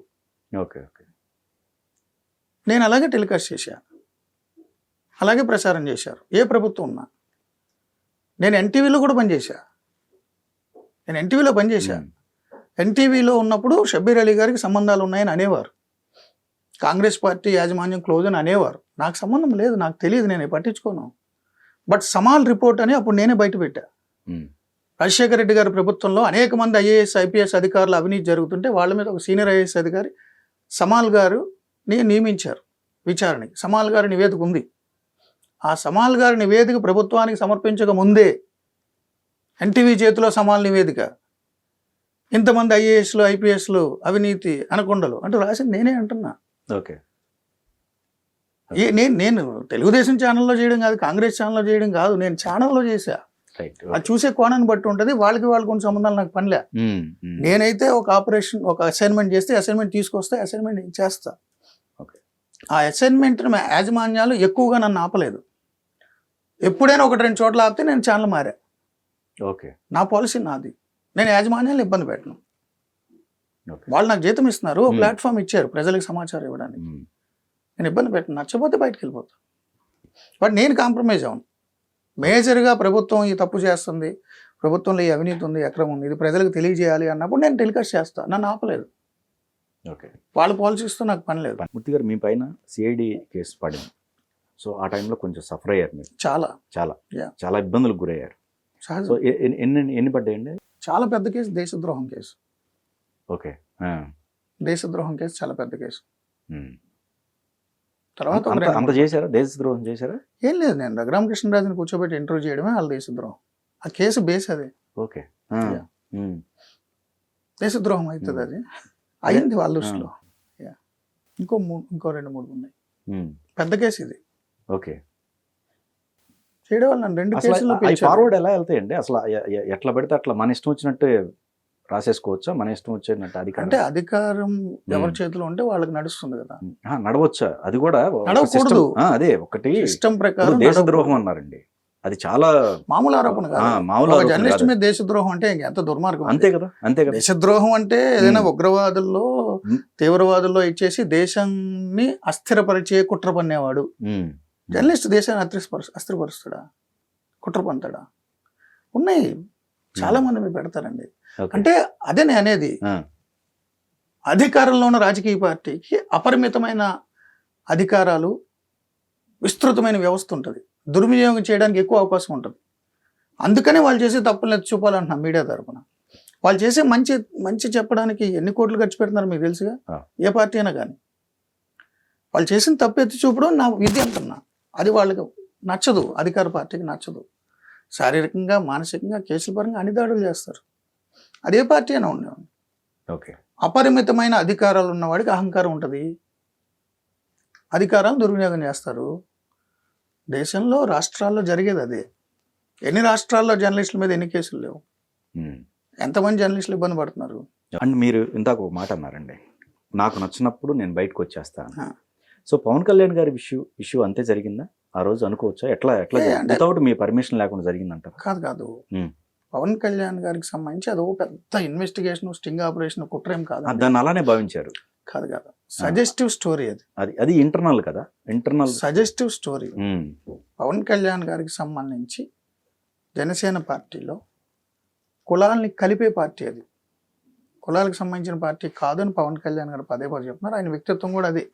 Okay okay. నేను అలాగే టెలికాస్ట్ చేశాను, అలాగే ప్రచారం చేశారు, ఏ ప్రభుత్వం ఉన్నా. నేను ఎన్టీవీలో కూడా పనిచేశా, నేను ఎన్టీవీలో పనిచేశాను. ఎన్టీవీలో ఉన్నప్పుడు షబ్బీర్ అలీ గారికి సంబంధాలు ఉన్నాయని అనేవారు, కాంగ్రెస్ పార్టీ యాజమాన్యం క్లోజ్ అని అనేవారు. నాకు సంబంధం లేదు, నాకు తెలియదు, నేను పట్టించుకోను. బట్ సమాల్ రిపోర్ట్ అని అప్పుడు నేనే బయట పెట్టా. రాజశేఖర రెడ్డి గారి ప్రభుత్వంలో అనేక మంది ఐఏఎస్, ఐపీఎస్ అధికారులు అవినీతి జరుగుతుంటే వాళ్ళ మీద ఒక సీనియర్ ఐఏఎస్ అధికారి సమాల్ గారు నియమించారు. విచారణకి. సమాల్ గారి నివేదిక ఉంది. ఆ సమాల్ గారి నివేదిక ప్రభుత్వానికి సమర్పించక ముందే ఎన్టీవీ చేతిలో సమాల్ నివేదిక, ఇంతమంది ఐఏఎస్లు ఐపీఎస్లు అవినీతి అనకొండలు అంటూ రాసింది నేనే అంటున్నా. ఓకే. నేను తెలుగుదేశం ఛానల్లో చేయడం కాదు, కాంగ్రెస్ ఛానల్లో చేయడం కాదు, నేను ఛానల్లో చేశా. అది చూసే కోణాన్ని బట్టి ఉంటుంది. వాళ్ళకి కొన్ని సంబంధాలు నాకు పనిలే. నేనైతే ఒక ఆపరేషన్, ఒక అసైన్మెంట్ చేస్తే అసైన్మెంట్ తీసుకొస్తే అసైన్మెంట్ చేస్తా. ఆ అసైన్మెంట్ యాజమాన్యాలు ఎక్కువగా నన్ను ఆపలేదు. ఎప్పుడైనా 1-2 చోట్ల ఆపితే నేను ఛానల్ మారా. ఓకే. నా పాలసీ నాది. నేను యాజమాన్యాలు ఇబ్బంది పెట్టను. వాళ్ళు నాకు జీతం ఇస్తున్నారు, ప్లాట్ఫామ్ ఇచ్చారు ప్రజలకు సమాచారం ఇవ్వడానికి. నేను ఇబ్బంది పెట్టను. నచ్చపోతే బయటకు వెళ్ళిపోతా. బట్ నేను కాంప్రమైజ్ అవును. మేజర్గా ప్రభుత్వం ఈ తప్పు చేస్తుంది, ప్రభుత్వంలో ఈ అవినీతి ఉంది, అక్రమం ఉంది, ఇది ప్రజలకు తెలియజేయాలి అన్నప్పుడు నేను టెలికాస్ట్ చేస్తా. నన్ను ఆపలేదు. ఓకే. వాళ్ళ పాలసీస్తో నాకు పని లేదు. మూర్తి గారు, మీ పైన సిఐడి కేసు పడింది. సో ఆ టైంలో కొంచెం సఫర్ అయ్యారు మీరు. చాలా చాలా చాలా ఇబ్బందులకు గురయ్యారు. సో ఎన్ని పడ్డాయండి? చాలా పెద్ద కేసు, దేశద్రోహం కేసు. ఓకే. దేశద్రోహం కేసు చాలా పెద్ద కేసు. తర్వాత అంత చేశారా? దేశద్రోహం చేశారా? ఏం లేదు, నేను రఘురామకృష్ణరాజుని కూర్చోబెట్టి ఇంటర్వ్యూ చేయడమే వాళ్ళ దేశద్రోహం. ఆ కేసు బేస్ అదే. ఓకే. దేశద్రోహం అవుతుంది, అది అయింది వాళ్ళ దృష్టిలో. ఇంకో 2-3 ఉన్నాయి. పెద్ద కేసు ఇది. ఓకే. చేయడం వల్ల 2 కేసుల్లో ఫార్వర్డ్ ఎలా వెళ్తాయండి అసలు? ఎట్లా పెడితే అట్లా మన ఇష్టం వచ్చినట్టు రాసేసుకోవచ్చా? మన ఇష్టం వచ్చినట్టు అధికారం, అంటే అధికారం ఎవరి చేతిలో ఉంటే వాళ్ళకి నడుస్తుంది కదా. నడవచ్చా? అది కూడా నడవకూడదు. అదే ఒకటి సిస్టమ్ ప్రకారం దేశద్రోహం అన్నారండి. అది చాలా మామూలు ఆరోపణ కాదు. జర్నలిస్ట్ మీద దేశద్రోహం అంటే ఎంత దుర్మార్గం. అంతే కదా, అంతే కదా. దేశద్రోహం అంటే ఏదైనా ఉగ్రవాదుల్లో, తీవ్రవాదుల్లో ఇచ్చేసి దేశాన్ని అస్థిరపరిచే కుట్ర పన్నేవాడు. జర్నలిస్ట్ దేశాన్ని అస్థిరపరుస్తాడా, కుట్ర పన్నుతాడా? ఉన్నాయి, చాలా మంది మీరు పెడతారండి. అంటే అదే నేను అనేది, అధికారంలో ఉన్న రాజకీయ పార్టీకి అపరిమితమైన అధికారాలు, విస్తృతమైన వ్యవస్థ ఉంటుంది, దుర్వినియోగం చేయడానికి ఎక్కువ అవకాశం ఉంటుంది. అందుకనే వాళ్ళు చేసే తప్పులు ఎత్తి చూపాలంటున్నా మీడియా తరఫున. వాళ్ళు చేసే మంచి చెప్పడానికి ఎన్ని కోట్లు ఖర్చు పెడుతున్నారు మీకు తెలుసుగా, ఏ పార్టీ అయినా కానీ. వాళ్ళు చేసిన తప్పు ఎత్తి చూపడం నా విధి అంటున్నా. అది వాళ్ళకి నచ్చదు, అధికార పార్టీకి నచ్చదు. శారీరకంగా, మానసికంగా, కేసుల పరంగా అన్ని దాడులు చేస్తారు. అదే పార్టీ అయినా ఉండేవాడు. ఓకే. అపరిమితమైన అధికారాలు ఉన్నవాడికి అహంకారం ఉంటుంది, అధికారాలు దుర్వినియోగం చేస్తారు. దేశంలో, రాష్ట్రాల్లో జరిగేది అదే. ఎన్ని రాష్ట్రాల్లో జర్నలిస్టుల మీద ఎన్ని కేసులు లేవు? ఎంతమంది జర్నలిస్టులు ఇబ్బంది పడుతున్నారు? అండ్ మీరు ఇందాక ఒక మాట అన్నారండి, నాకు నచ్చినప్పుడు నేను బయటకు వచ్చేస్తాను. సో పవన్ కళ్యాణ్ గారి ఇష్యూ అంతే జరిగిందా ఆ రోజు అనుకోవచ్చా? ఎట్లా వితౌట్ మీ పర్మిషన్ లేకుండా జరిగిందంటారు? కాదు. పవన్ కళ్యాణ్ గారికి సంబంధించి అదో పెద్ద ఇన్వెస్టిగేషన్, స్టింగ్ ఆపరేషన్, కుట్రేం కాదు. దాన్ని అలానే భావించారు. కాదు, సజెస్టివ్ స్టోరీ అది ఇంటర్నల్ కదా, internal suggestive story. Pawan Kalyan గారికి సంబంధించి జనసేన పార్టీలో కులాలని కలిపే పార్టీ అది. కులాలకు సంబంధించిన పార్టీ కాదని పవన్ కళ్యాణ్ గారు పదే చెప్తున్నారు. ఆయన వ్యక్తిత్వం కూడా అది.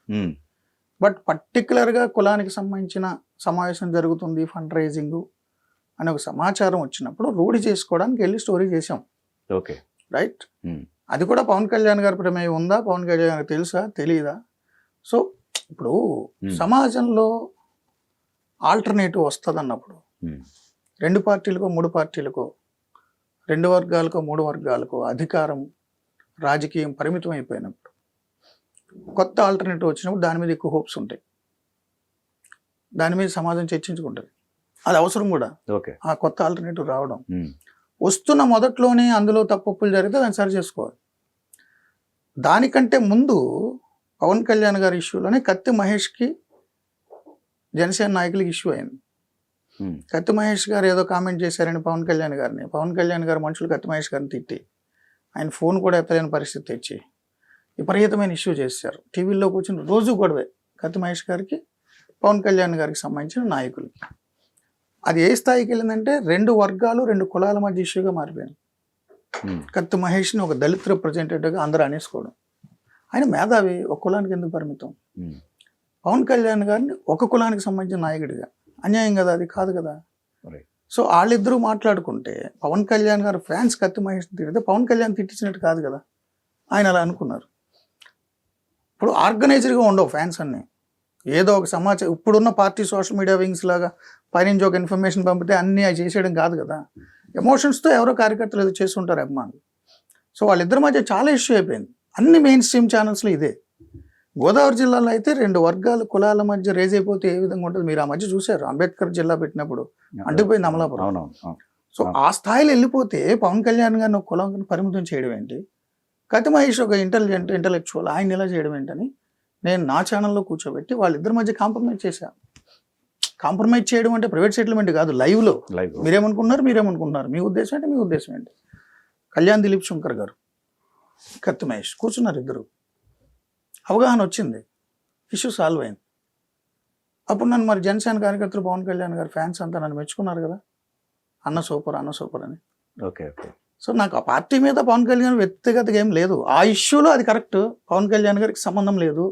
బట్ పర్టికులర్గా కులానికి సంబంధించిన సమావేశం జరుగుతుంది, ఫండ్ రైజింగ్ అనే ఒక సమాచారం వచ్చినప్పుడు రూఢి చేసుకోవడానికి వెళ్ళి స్టోరీ చేసాం. Okay, right. అది కూడా పవన్ కళ్యాణ్ గారి ప్రమేయం ఉందా, పవన్ కళ్యాణ్ గారికి తెలుసా, తెలీదా? సో ఇప్పుడు సమాజంలో ఆల్టర్నేటివ్ వస్తుంది అన్నప్పుడు 2 పార్టీలకో 3 పార్టీలకో, 2 వర్గాలకో 3 వర్గాలకో అధికారం, రాజకీయం పరిమితం అయిపోయినప్పుడు కొత్త ఆల్టర్నేటివ్ వచ్చినప్పుడు దాని మీద ఎక్కువ హోప్స్ ఉంటాయి. దాని మీద సమాజం చర్చించుకుంటుంది. అది అవసరం కూడా. ఆ కొత్త ఆల్టర్నేటివ్ రావడం. వస్తున్న మొదట్లోనే అందులో తప్పులు జరిగితే దాన్ని సరి చేసుకోవాలి. దానికంటే ముందు పవన్ కళ్యాణ్ గారి ఇష్యూలోనే కత్తి మహేష్కి జనసేన నాయకులకి ఇష్యూ అయింది. కత్తి మహేష్ గారు ఏదో కామెంట్ చేశారని పవన్ కళ్యాణ్ గారిని, పవన్ కళ్యాణ్ గారు మనుషులు కత్తి మహేష్ గారిని తిట్టి ఆయన ఫోన్ కూడా ఎత్తలేని పరిస్థితి తెచ్చి విపరీతమైన ఇష్యూ చేశారు. టీవీలో కూర్చుని రోజు గొడవే కత్తి మహేష్ గారికి, పవన్ కళ్యాణ్ గారికి సంబంధించిన నాయకులకి. అది ఏ స్థాయికి వెళ్ళిందంటే 2 వర్గాలు 2 కులాల మధ్య ఇష్యూగా మారిపోయింది. కత్తి మహేష్ని ఒక దళిత రిప్రజెంటేటివ్గా అందరూ అనేసుకోవడం. ఆయన మేధావి, ఒక కులానికి ఎందుకు పరిమితం? పవన్ కళ్యాణ్ గారిని ఒక కులానికి సంబంధించిన నాయకుడిగా, అన్యాయం కదా, అది కాదు కదా. సో వాళ్ళిద్దరూ మాట్లాడుకుంటే పవన్ కళ్యాణ్ గారు ఫ్యాన్స్ కత్తి మహేష్ని తిడితే పవన్ కళ్యాణ్ తిట్టించినట్టు కాదు కదా. ఆయన అలా అనుకున్నారు. ఇప్పుడు ఆర్గనైజర్గా ఉండవు ఫ్యాన్స్ అన్నీ, ఏదో ఒక సమాచారం ఇప్పుడున్న పార్టీ సోషల్ మీడియా వింగ్స్ లాగా పైనుంచి ఒక ఇన్ఫర్మేషన్ పంపితే అన్నీ అవి చేసేయడం కాదు కదా. ఎమోషన్స్తో ఎవరో కార్యకర్తలు ఏదో చేస్తుంటారు అభిమానులు. సో వాళ్ళిద్దరి మధ్య చాలా ఇష్యూ అయిపోయింది. అన్ని మెయిన్ స్ట్రీమ్ ఛానల్స్లో ఇదే. గోదావరి జిల్లాలో అయితే 2 వర్గాలు కులాల మధ్య రేజ్ అయిపోతే ఏ విధంగా ఉంటుంది మీరు ఆ మధ్య చూశారు. అంబేద్కర్ జిల్లా పెట్టినప్పుడు అంటుకుపోయింది అమలాపురం. సో ఆ స్థాయిలో వెళ్ళిపోతే పవన్ కళ్యాణ్ గారిని ఒక కులం పరిమితం చేయడం ఏంటి, కత్తి మహేష్ ఒక ఇంటలెక్చువల్ ఆయన ఇలా చేయడం ఏంటని నేను నా ఛానల్లో కూర్చోబెట్టి వాళ్ళిద్దరి మధ్య కాంప్రమైజ్ చేశాను. కాంప్రమైజ్ చేయడం అంటే ప్రైవేట్ సెటిల్మెంట్ కాదు, లైవ్లో. మీరేమనుకుంటున్నారు, మీ ఉద్దేశం ఏంటి, మీ ఉద్దేశం ఏంటి. కళ్యాణ్ దిలీప్ శంకర్ గారు, కత్తి మహేష్ కూర్చున్నారు ఇద్దరు. అవగాహన వచ్చింది, ఇష్యూ సాల్వ్ అయింది. అప్పుడు నన్ను మరి జనసేన కార్యకర్తలు పవన్ కళ్యాణ్ గారు ఫ్యాన్స్ అంతా నన్ను మెచ్చుకున్నారు కదా, అన్న సూపర్ అని. Okay okay. సో నాకు ఆ పార్టీ మీద పవన్ కళ్యాణ్ వ్యక్తిగతగా ఏం లేదు. ఆ ఇష్యూలో అది కరెక్ట్, పవన్ కళ్యాణ్ గారికి సంబంధం లేదు,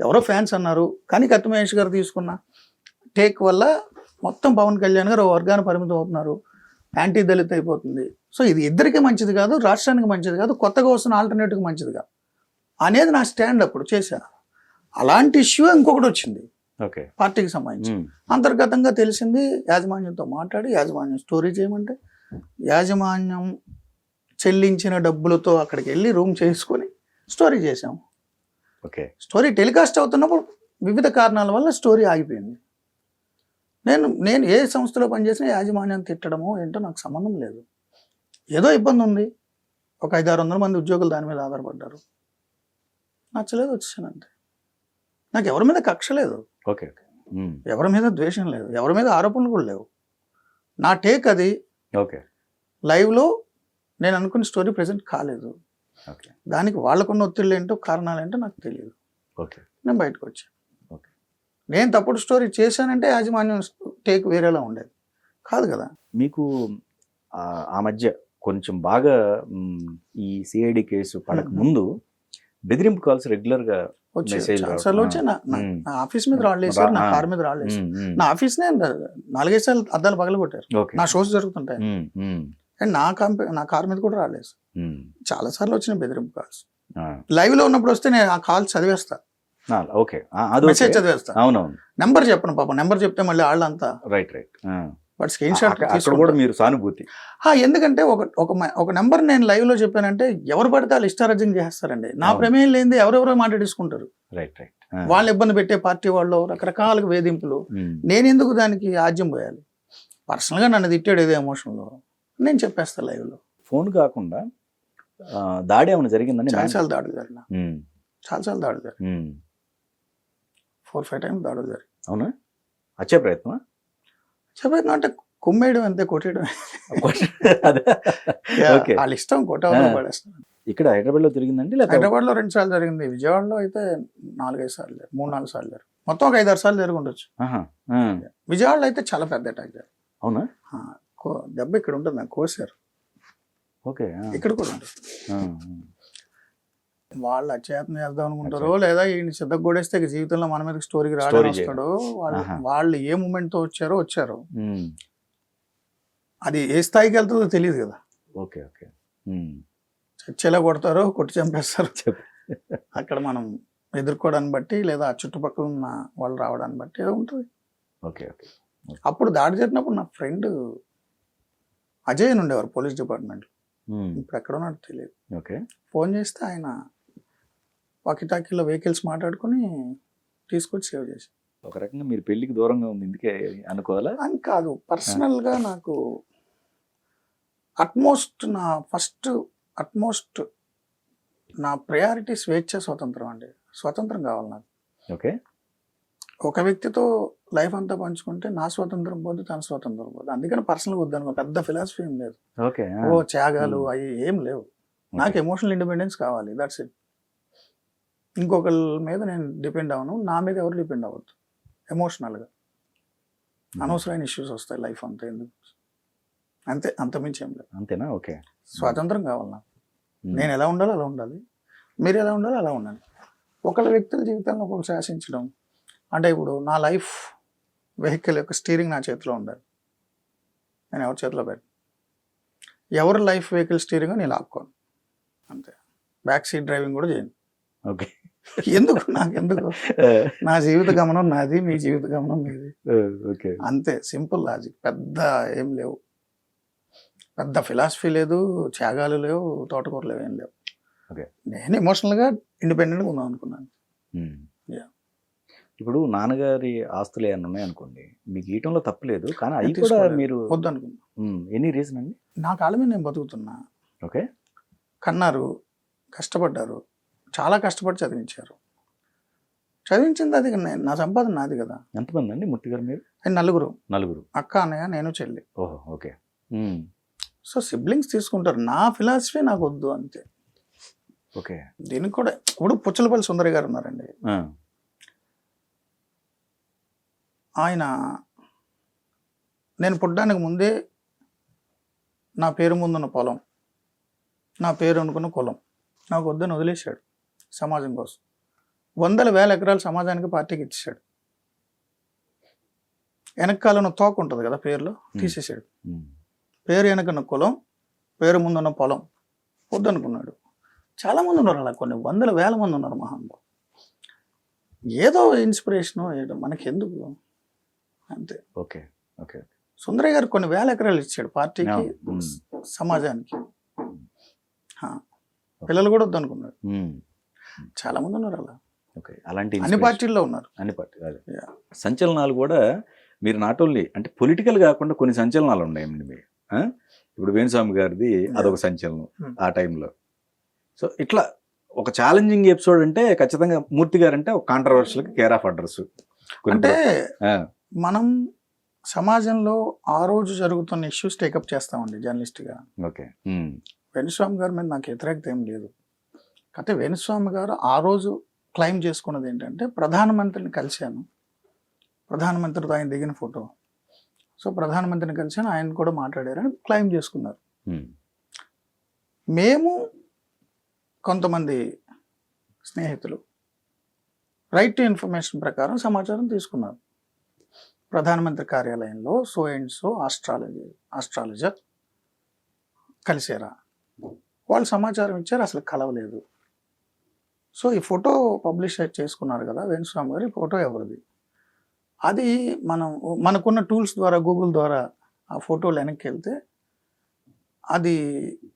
ఎవరో ఫ్యాన్స్ అన్నారు. కానీ కత్తి మహేష్ గారు తీసుకున్న టేక్ వల్ల మొత్తం పవన్ కళ్యాణ్ గారు వర్గాన్ని పరిమితం అవుతున్నారు, యాంటీ దళిత అయిపోతుంది. సో ఇది ఇద్దరికి మంచిది కాదు, రాష్ట్రానికి మంచిది కాదు, కొత్తగా వస్తున్న ఆల్టర్నేటివ్కి మంచిది కాదు అనేది నా స్టాండ్ అప్పుడు చేశా. అలాంటి ఇష్యూ ఇంకొకటి వచ్చింది పార్టీకి సంబంధించి. అంతర్గతంగా తెలిసింది, యాజమాన్యంతో మాట్లాడి యాజమాన్యం స్టోరీ చేయమంటే యాజమాన్యం చెల్లించిన డబ్బులతో అక్కడికి వెళ్ళి రూమ్ చేసుకొని స్టోరీ చేసాం. స్టోరీ టెలికాస్ట్ అవుతున్నప్పుడు వివిధ కారణాల వల్ల స్టోరీ ఆగిపోయింది. నేను ఏ సంస్థలో పనిచేసినా యాజమాన్యం తిట్టడమో ఏంటో నాకు సంబంధం లేదు. ఏదో ఇబ్బంది ఉంది, ఒక 500-600 మంది ఉద్యోగులు దాని మీద ఆధారపడ్డారు, నచ్చలేదు వచ్చేసాను అంతే. నాకు ఎవరి మీద కక్ష లేదు, ఎవరి మీద ద్వేషం లేదు, ఎవరి మీద ఆరోపణలు కూడా లేవు. నా టేక్ అది. లైవ్లో నేను అనుకున్న స్టోరీ ప్రజెంట్ కాలేదు, దానికి వాళ్ళకున్న ఒత్తిళ్ళు ఏంటో కారణాలు ఏంటో నాకు తెలియదు. నేను బయటకు వచ్చాను. నేను తప్పుడు స్టోరీ చేశానంటే యాజమాన్యం టేక్ వేరేలా ఉండేది కాదు కదా. మీకు ఆ మధ్య కొంచెం బాగా ఈ సిఐడి కేసు పడక ముందు బెదిరింపు కాల్స్ రెగ్యులర్ గా వచ్చి నా ఆఫీస్ మీద రాళ్ళేసారు, నా కార్ మీద రాళ్ళేసారు. నా ఆఫీస్ నే 4-5 సార్లు అద్దాలు పగలగొట్టారు. నా షోస్ జరుగుతుంటాయి అండ్ నా కార్ మీద కూడా రాలేదు. చాలా సార్లు వచ్చినాయి బెదిరింపు కాల్స్. లైవ్ లో ఉన్నప్పుడు వస్తే నేను ఆ కాల్ చదివేస్తా, మెసేజ్ చదివేస్తా. నెంబర్ చెప్పను పాపం, నెంబర్ చెప్తే మళ్ళీ వాళ్ళంతా బట్ స్క్రీన్ షాట్ కూడా మీరు సానుభూతి. ఎందుకంటే ఒక నెంబర్ నేను లైవ్ లో చెప్పానంటే ఎవరు పడితే వాళ్ళు ఇష్టారాజ్యం చేస్తారండి. నా ప్రమేయం లేనిది ఎవరెవరో మాట్లాడేసుకుంటారు. వాళ్ళు ఇబ్బంది పెట్టే పార్టీ వాళ్ళు రకరకాల వేధింపులు. నేను ఎందుకు దానికి ఆజ్యం పోయాలి? పర్సనల్ గా నన్ను తిట్టాడు ఏదో ఎమోషన్లో, నేను చెప్పేస్తా లైవ్ లో. ఫోన్ కాకుండా దాడి ఏమైనా జరిగిందని? చాలాసార్లు దాడులు జరిగిన, చాలాసార్లు దాడులు జరిగిన, 4-5 టైమ్స్ దాడులు జరిగింది. అవునా? వచ్చే ప్రయత్నం అంటే కుమ్మేయడం అంతే, కొట్టేయడం. వాళ్ళ ఇష్టం, కొట్టవడం పడేస్తాను. ఇక్కడ హైదరాబాద్ లో జరిగిందండి? హైదరాబాద్ లో 2 సార్లు జరిగింది, విజయవాడలో అయితే 4-5 సార్లు, 3-4 సార్లు జరిగింది. మొత్తం ఒక 5-6 సార్లు జరిగి ఉండొచ్చు. విజయవాడలో అయితే చాలా పెద్ద అటాక్ జరిగింది. అవునా? దెబ్బ ఇక్కడ ఉంటుంది, నాకు కోసారు. ఇక్కడ కూడా ఉంటుంది. వాళ్ళు అచేతన చేద్దాం అనుకుంటారో లేదా ఈయన సిద్ధకు కొడేస్తే జీవితంలో మన మీద స్టోరీకి రావడం వస్తాడో, వాళ్ళు ఏ మూమెంట్ తో వచ్చారో అది ఏ స్థాయికి వెళ్తుందో తెలియదు కదా. చచ్చేలా కొడతారో కొట్టి చంపేస్తారో అక్కడ మనం ఎదుర్కోవడాన్ని బట్టి లేదా చుట్టుపక్కల ఉన్న వాళ్ళు రావడాన్ని బట్టి ఏదో ఉంటుంది. అప్పుడు దాడి జరిగినప్పుడు నా ఫ్రెండ్ అజయ్ అని ఉండేవారు పోలీస్ డిపార్ట్మెంట్, ఇప్పుడు ఎక్కడ ఉన్నాడో తెలియదు. ఫోన్ చేస్తే ఆయన వాకిటాకీలో వెహికల్స్ మాట్లాడుకుని తీసుకొచ్చి సేవ్ చేసి. ఒక రకంగా మీరు పెళ్లికి దూరంగా ఉంది ఇందుకే అనుకోవాలా అని కాదు, పర్సనల్గా నాకు అట్మోస్ట్ నా ప్రయారిటీ స్వేచ్ఛ, స్వతంత్రం అండి. స్వతంత్రం కావాలి నాకు. ఒక వ్యక్తితో లైఫ్ అంతా పంచుకుంటే నా స్వతంత్రం పోదు, తన స్వతంత్రం పోదు. అందుకని పర్సనల్గా వద్దనుకో, పెద్ద ఫిలాసఫీ ఏం లేదు, త్యాగాలు అవి ఏం లేవు. నాకు ఎమోషనల్ ఇండిపెండెన్స్ కావాలి, దట్స్ ఇట్. ఇంకొకరి మీద నేను డిపెండ్ అవ్వను, నా మీద ఎవరు డిపెండ్ అవ్వద్దు. ఎమోషనల్గా అనవసరమైన ఇష్యూస్ వస్తాయి లైఫ్ అంతా, ఎందుకు అంతే, అంతమించి ఏం లేదు. అంతేనా? స్వాతంత్రం కావాలి నాకు. నేను ఎలా ఉండాలో అలా ఉండాలి, మీరు ఎలా ఉండాలో అలా ఉండాలి. ఒకళ్ళ వ్యక్తుల జీవితంలో ఒకరు శాసించడం అంటే, ఇప్పుడు నా లైఫ్ వెహికల్ యొక్క స్టీరింగ్ నా చేతిలో ఉండాలి, నేను ఎవరి చేతిలో పెట్టను. ఎవరి లైఫ్ వెహికల్ స్టీరింగ్ నేను లాక్కోను, అంతే. బ్యాక్ సీట్ డ్రైవింగ్ కూడా చేయను. ఎందుకు నాకెందుకు, నా జీవిత గమనం నాది, మీ జీవిత గమనం మీది, ఓకే అంతే. సింపుల్ లాజిక్, పెద్ద ఏం లేవు, పెద్ద ఫిలాసఫీ లేదు, త్యాగాలు లేవు, తోటకూరలు ఏం లేవు. ఓకే. నేను ఎమోషనల్గా ఇండిపెండెంట్గా ఉందాం అనుకున్నాను. Yeah. ఇప్పుడు నాన్నగారి ఆస్తులు ఏమన్నా ఉన్నాయనుకోండి, మీకు ఇయటంలో తప్పులేదు, కానీ అవి కూడా తీసుకోలేదు. మీరు వద్దు అనుకున్నా. ఎనీ రీజన్ అండి? నా కాళ్ళ మీద నేను బతుకుతున్నా. ఓకే. కన్నారు, కష్టపడ్డారు, చాలా కష్టపడి చదివించారు. చదివించింది అది నా సంపాదన నాది కదా. ఎంతమంది అండి మూర్తి గారు మీరు? అండ్ నలుగురు, అక్క, అన్నయ్య, నేను, చెల్లి. ఓహో ఓకే. సో సిబ్లింగ్స్ తీసుకుంటారు. నా ఫిలాసఫీ నాకు వద్దు అంతే. ఓకే. దీనికి కూడా ఇప్పుడు పుచ్చలపల్లి సుందరి గారు ఉన్నారండి. ఆయన నేను పుట్టడానికి ముందే నా పేరు ముందున్న పొలం, నా పేరు అనుకున్న కులం నాకు వద్దని వదిలేశాడు సమాజం కోసం. 100,000 ఎకరాలు సమాజానికి, పార్టీకి ఇచ్చేసాడు. వెనకాలను తోక ఉంటుంది కదా పేరులో, తీసేసాడు. పేరు వెనకన్న కులం, పేరు ముందున్న పొలం వద్దనుకున్నాడు. చాలామంది ఉన్నారు అలా, కొన్ని 100,000 మంది ఉన్నారు మహానుభావులు. ఏదో ఇన్స్పిరేషను ఏదో మనకి ఎందుకు అంతే. Okay okay. సుందరయ్య గారు కొన్ని 1,000 ఎకరాలు ఇచ్చాడు పార్టీకి, సమాజానికి. పిల్లలు కూడా వద్దనుకున్నాడు. చాలా మంది ఉన్నారు అలా. ఓకే. అలాంటి అన్ని పార్టీల్లో ఉన్నారు. అన్ని పార్టీ సంచలనాలు కూడా మీరు నాట్ ఓన్లీ అంటే పొలిటికల్ కాకుండా కొన్ని సంచలనాలు ఉన్నాయండి మీరు. ఇప్పుడు వేణుస్వామి గారిది అదొక సంచలనం ఆ టైంలో. సో ఇట్లా ఒక ఛాలెంజింగ్ ఎపిసోడ్ అంటే ఖచ్చితంగా మూర్తి గారు అంటే ఒక కాంట్రవర్షియల్కి కేర్ ఆఫ్ అడ్రస్. అంటే మనం సమాజంలో ఆ రోజు జరుగుతున్న ఇష్యూస్ టేకప్ చేస్తామండి జర్నలిస్ట్గా. ఓకే. వేణుస్వామి గారి మీద నాకు వ్యతిరేకత ఏం లేదు. అయితే వేణుస్వామి గారు ఆ రోజు క్లెయిమ్ చేసుకున్నది ఏంటంటే, ప్రధానమంత్రిని కలిశాను, ప్రధానమంత్రితో ఆయన దిగిన ఫోటో, సో ప్రధానమంత్రిని కలిశాను, ఆయన కూడా మాట్లాడారని క్లెయిమ్ చేసుకున్నారు. మేము కొంతమంది స్నేహితులు రైట్ టు ఇన్ఫర్మేషన్ ప్రకారం సమాచారం తీసుకున్నారు. ప్రధానమంత్రి కార్యాలయంలో సో అండ్ సో ఆస్ట్రాలజర్ కలిసారా, వాళ్ళు సమాచారం ఇచ్చారు, అసలు కలవలేదు. సో ఈ ఫోటో పబ్లిష్ చేసుకున్నారు కదా వేణుస్వామి గారు, ఈ ఫోటో ఎవరిది? అది మనకున్న టూల్స్ ద్వారా, గూగుల్ ద్వారా ఆ ఫోటోలు వెనక్కి వెళ్తే అది